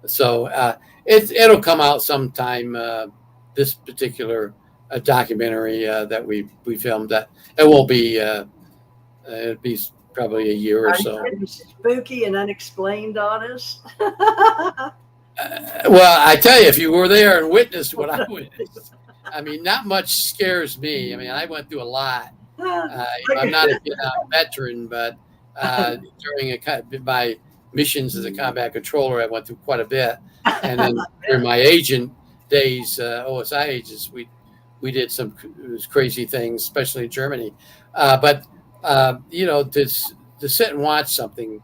So it'll come out sometime. This particular documentary that we filmed, that it won't be. It'll be probably a year or so. Spooky and unexplained on us. Well, I tell you, if you were there and witnessed what I witnessed, I mean, not much scares me. I mean, I went through a lot. I'm not a Vietnam veteran, but during my missions as a combat controller, I went through quite a bit. And then during my agent days, OSI agents, we did some crazy things, especially in Germany. But to sit and watch something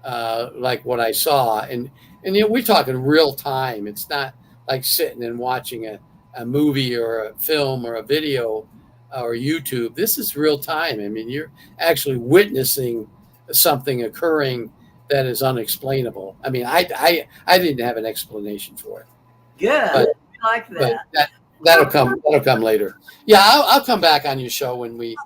like what I saw, and we're talking real time. It's not like sitting and watching a movie or a film or a video or YouTube. This is real time. I mean, you're actually witnessing something occurring that is unexplainable. I mean, I didn't have an explanation for it. Good, but, I like that. But that'll come later. Yeah, I'll come back on your show when we,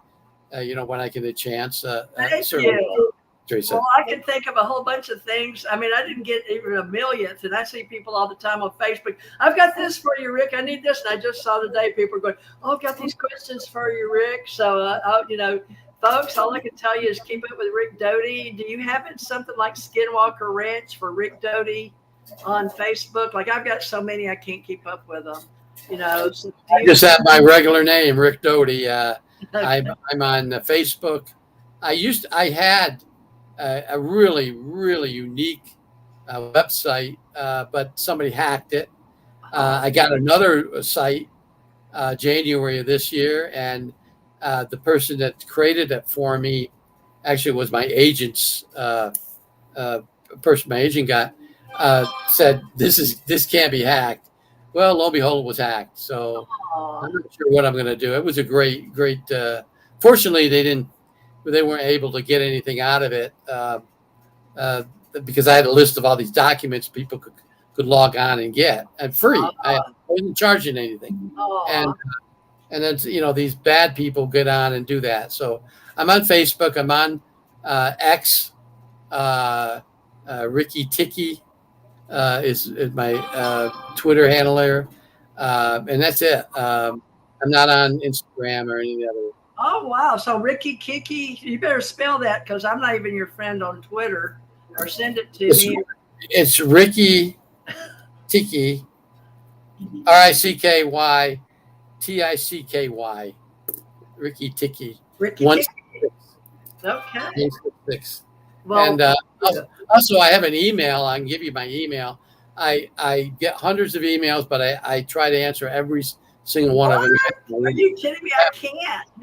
when I get a chance. Thank you. Teresa. Well, I can think of a whole bunch of things. I mean, I didn't get even a millionth, and I see people all the time on Facebook. I've got this for you, Rick. I need this. And I just saw today people are going, "Oh, I've got these questions for you, Rick." So, folks, all I can tell you is keep up with Rick Doty. Do you have it something like Skinwalker Ranch for Rick Doty on Facebook? Like, I've got so many I can't keep up with them. So I just have my regular name, Rick Doty. I'm on Facebook. I had a really, really unique website, but somebody hacked it. I got another site January of this year, and the person that created it for me actually was my agent's person. My agent got said this can't be hacked. Well, lo and behold, it was hacked. So I'm not sure what I'm going to do. It was a great. Fortunately, they weren't able to get anything out of it uh, because I had a list of all these documents people could log on and get and free. I wasn't charging anything, and then these bad people get on and do that. So I'm on Facebook. I'm on X. Ricky Ticky is my Twitter handler, and that's it. I'm not on Instagram or any other. Oh, wow. So Ricky Kiki, you better spell that because I'm not even your friend on Twitter, or send it to me. It's Ricky Ticky, RICKY TICKY. Ricky Ticky. Ricky Ticky. Okay. 166. Well, And also, I have an email. I can give you my email. I get hundreds of emails, but I try to answer every single one of them. Are you kidding me? I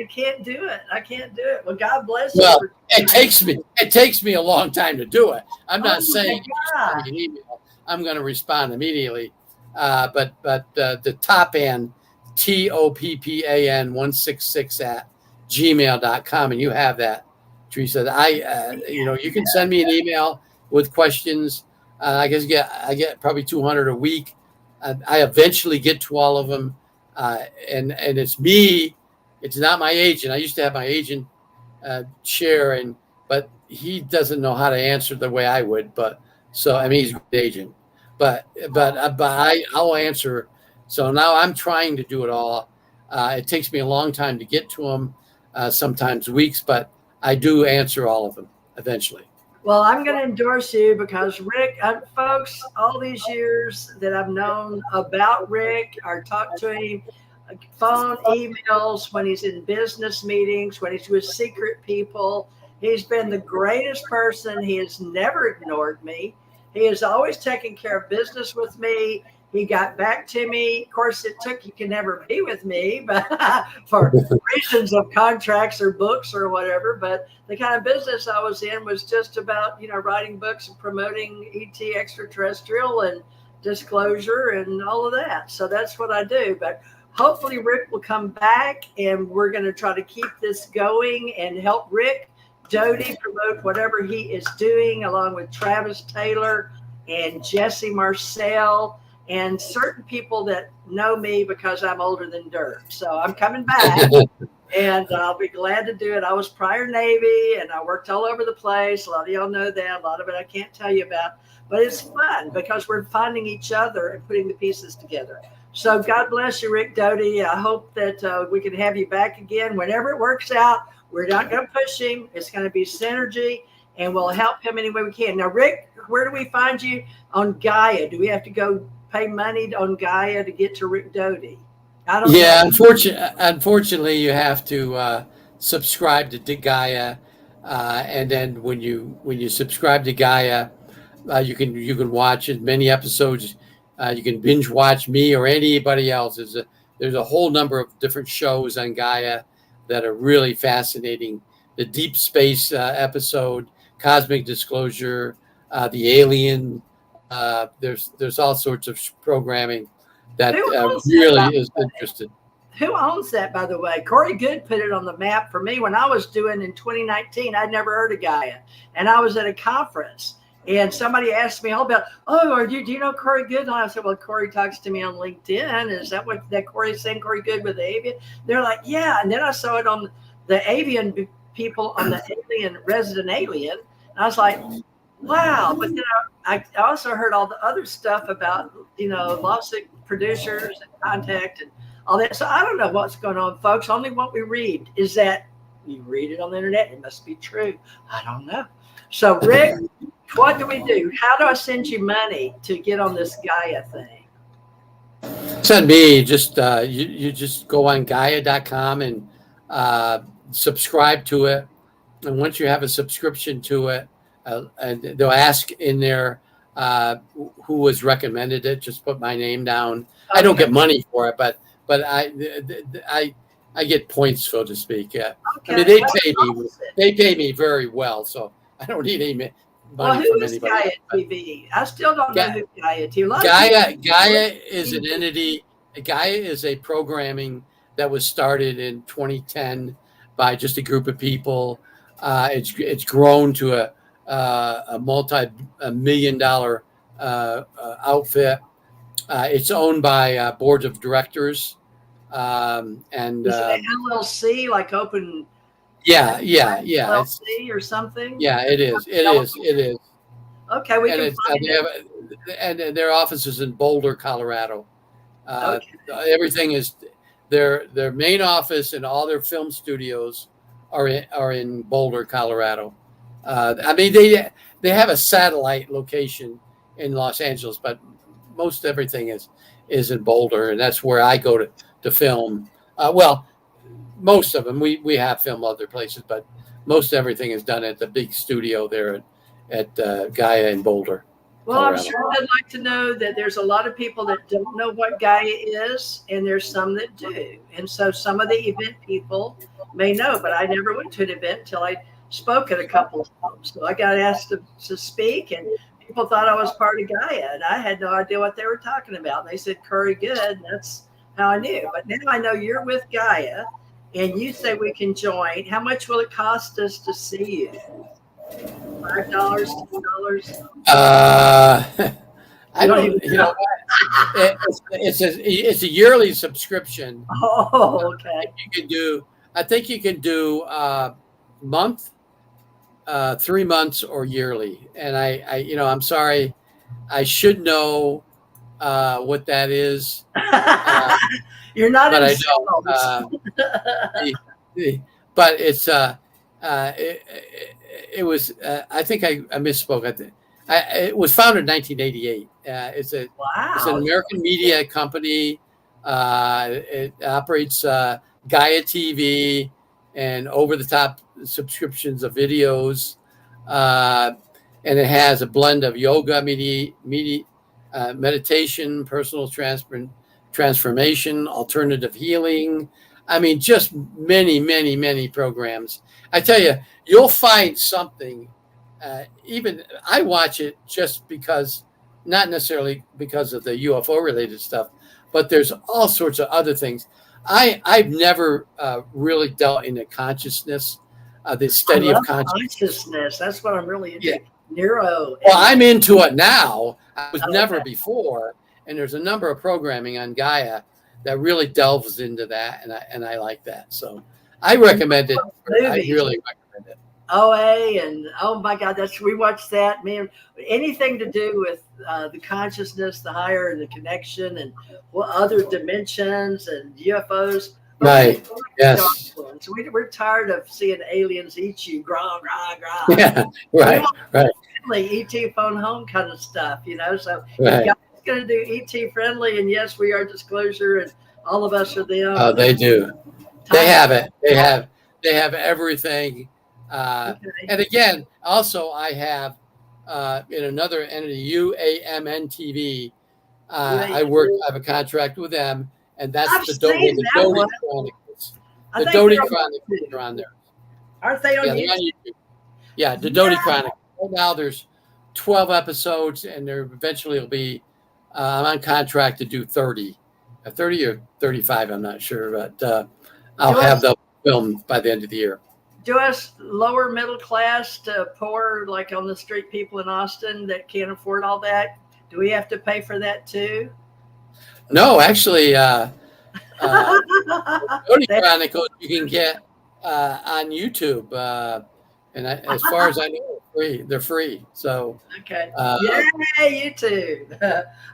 can't do it. I can't do it. Well, God bless you. Well, it takes me a long time to do it. I'm not saying an email, I'm going to respond immediately. But the top end, TOPPAN 166 at gmail.com, and you have that, Teresa. You can send me an email with questions. I get probably 200 a week. I eventually get to all of them, and it's me. It's not my agent. I used to have my agent share, but he doesn't know how to answer the way I would. But so he's a good agent. But I'll answer. So now I'm trying to do it all. It takes me a long time to get to them, sometimes weeks, but I do answer all of them eventually. Well, I'm going to endorse you because Rick, folks, all these years that I've known about Rick or talked to him, phone, emails, when he's in business meetings, when he's with secret people, he's been the greatest person. He has never ignored me. He has always taken care of business with me. He got back to me. Of course, he can never be with me, but for reasons of contracts or books or whatever. But the kind of business I was in was just about, writing books and promoting ET extraterrestrial and disclosure and all of that. So that's what I do. But hopefully Rick will come back, and we're going to try to keep this going and help Rick Doty promote whatever he is doing, along with Travis Taylor and Jesse Marcel and certain people that know me because I'm older than dirt. So I'm coming back, and I'll be glad to do it. I was prior Navy, and I worked all over the place. A lot of y'all know that. A lot of it I can't tell you about. But it's fun because we're finding each other and putting the pieces together. So God bless you, Rick Doty. I hope that we can have you back again whenever it works out. We're not going to push him. It's going to be synergy, and we'll help him any way we can. Now, Rick, where do we find you on Gaia? Do we have to go pay money on Gaia to get to Rick Doty? I don't know. Unfortunately, you have to subscribe to Gaia, and then when you subscribe to Gaia, you can watch as many episodes. You can binge watch me or anybody else. There's a whole number of different shows on Gaia that are really fascinating. The deep space episode, cosmic disclosure, the alien. There's all sorts of programming that really is interesting. Who owns that, by the way? Corey Good put it on the map for me when I was doing in 2019. I'd never heard of Gaia, and I was at a conference, and somebody asked me all about, do you know Corey Good? And I said, well, Corey talks to me on LinkedIn. Is that what that Corey's saying, Corey Good with the avian? They're like, yeah. And then I saw it on the avian people on the alien, resident alien. And I was like, wow. But then I also heard all the other stuff about, lawsuit producers and contact and all that. So I don't know what's going on, folks. Only what we read is that you read it on the internet. It must be true. I don't know. So, Rick, what do we do? How do I send you money to get on this Gaia thing? Send me just you just go on Gaia.com and subscribe to it. And once you have a subscription to it, and they'll ask in there who was recommended it. Just put my name down. Okay. I don't get money for it, but but I get points, so to speak. Yeah. Okay. I mean, they pay me very well, so I don't need any Well, money who from is anybody. Gaia TV? I still don't know who Gaia TV. Gaia is an entity. Gaia is a programming that was started in 2010 by just a group of people. It's grown to a multi-million-dollar outfit. It's owned by boards of directors, and Is it LLC, like open yeah. It's LLC or something? it is. Okay, we And can it's find it. and their office is in Boulder, Colorado. Okay. Everything is their main office and all their film studios are in Boulder, Colorado. I mean, they have a satellite location in Los Angeles, but most everything is in Boulder, and that's where I go to film. Well, most of them we have film other places, but most everything is done at the big studio there at Gaia in Boulder. Well, I'm Colorado. sure they'd like to know that there's a lot of people that don't know what Gaia is, and there's some that do. And so some of the event people may know, but I never went to an event until I spoke at a couple of times. So I got asked to speak, and people thought I was part of Gaia, and I had no idea what they were talking about. And they said, Curry, good. And that's how I knew. But now I know you're with Gaia, and you say we can join. How much will it cost us to see you? $5, $10? I don't. It's a yearly subscription. Oh, okay. You can do. I think you can do month, 3 months, or yearly. And I'm sorry, I should know what that is. You're not but in I don't. But it's it was. I think I misspoke. It was founded in 1988. It's an American media company. It operates Gaia TV and over-the-top subscriptions of videos, and it has a blend of yoga, meditation, personal transformation, alternative healing. I mean, just many programs. I tell you, you'll find something. Even I watch it just because, not necessarily because of the UFO related stuff, but there's all sorts of other things. I've never really dealt in the consciousness, the study of consciousness. That's what I'm really into. Yeah. Neuro. Well, I'm into it now. I was never before, and there's a number of programming on Gaia that really delves into that, and I like that. So I recommend it. I really recommend it. OA and oh my God, we watched that, man. Anything to do with the consciousness, the higher, and the connection, and other dimensions and UFOs. Right. Yes. So we're tired of seeing aliens eat you, grah grah grah. Yeah. Right. Right. ET phone home kind of stuff, So right. It's going to do ET friendly, and yes, we are disclosure, and all of us are them. Oh, they do. They have it. They have everything. And again, also I have in another entity, UAMN TV. I have a contract with them, and that's the Doty Chronicles. The Doty Chronicles are on there. Aren't they on YouTube? Yeah, the Doty Chronicles. Right now there's 12 episodes, and there eventually will be. I'm on contract to do 30 or 35. I'm not sure, but I'll have the film by the end of the year. Do us lower middle class to poor, like on the street people in Austin that can't afford all that, do we have to pay for that too? No, actually, Doty Chronicles you can get on YouTube, and as far as I know, they're free. So okay, yay YouTube!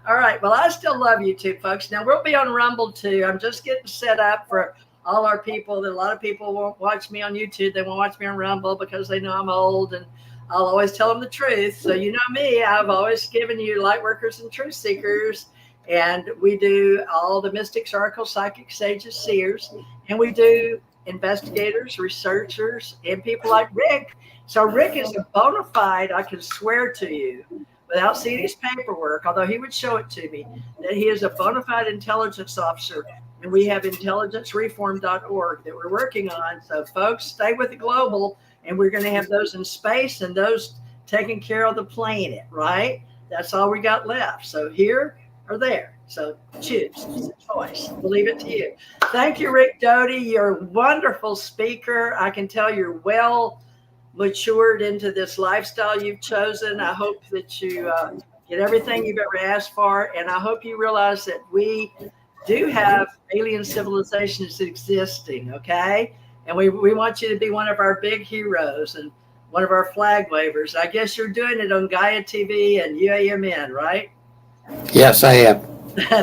All right, well, I still love YouTube, folks. Now we'll be on Rumble too. I'm just getting set up for all our people. That a lot of people won't watch me on YouTube. They won't watch me on Rumble because they know I'm old, and I'll always tell them the truth. So you know me, I've always given you light workers and truth seekers, and we do all the mystics, oracles, psychics, sages, seers, and we do investigators, researchers, and people like Rick. So Rick is a bona fide, I can swear to you, without seeing his paperwork, although he would show it to me, that he is a bona fide intelligence officer And we have intelligencereform.org that we're working on. So folks, stay with the global, and we're going to have those in space and those taking care of the planet, right? That's all we got left. So here or there. So choose. It's a choice. We'll leave it to you. Thank you, Rick Doty. You're a wonderful speaker. I can tell you're well matured into this lifestyle you've chosen. I hope that you get everything you've ever asked for. And I hope you realize that we do have alien civilizations existing, okay? And we want you to be one of our big heroes and one of our flag wavers. I guess you're doing it on Gaia TV and UAMN, right? Yes, I am.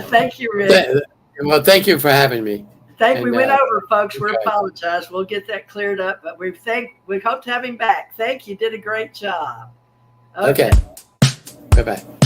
Thank you, Rick. Well, thank you for having me. We went over, folks. We apologize. We'll get that cleared up, but we hope to have him back. Thank you. Did a great job. Okay. Bye-bye.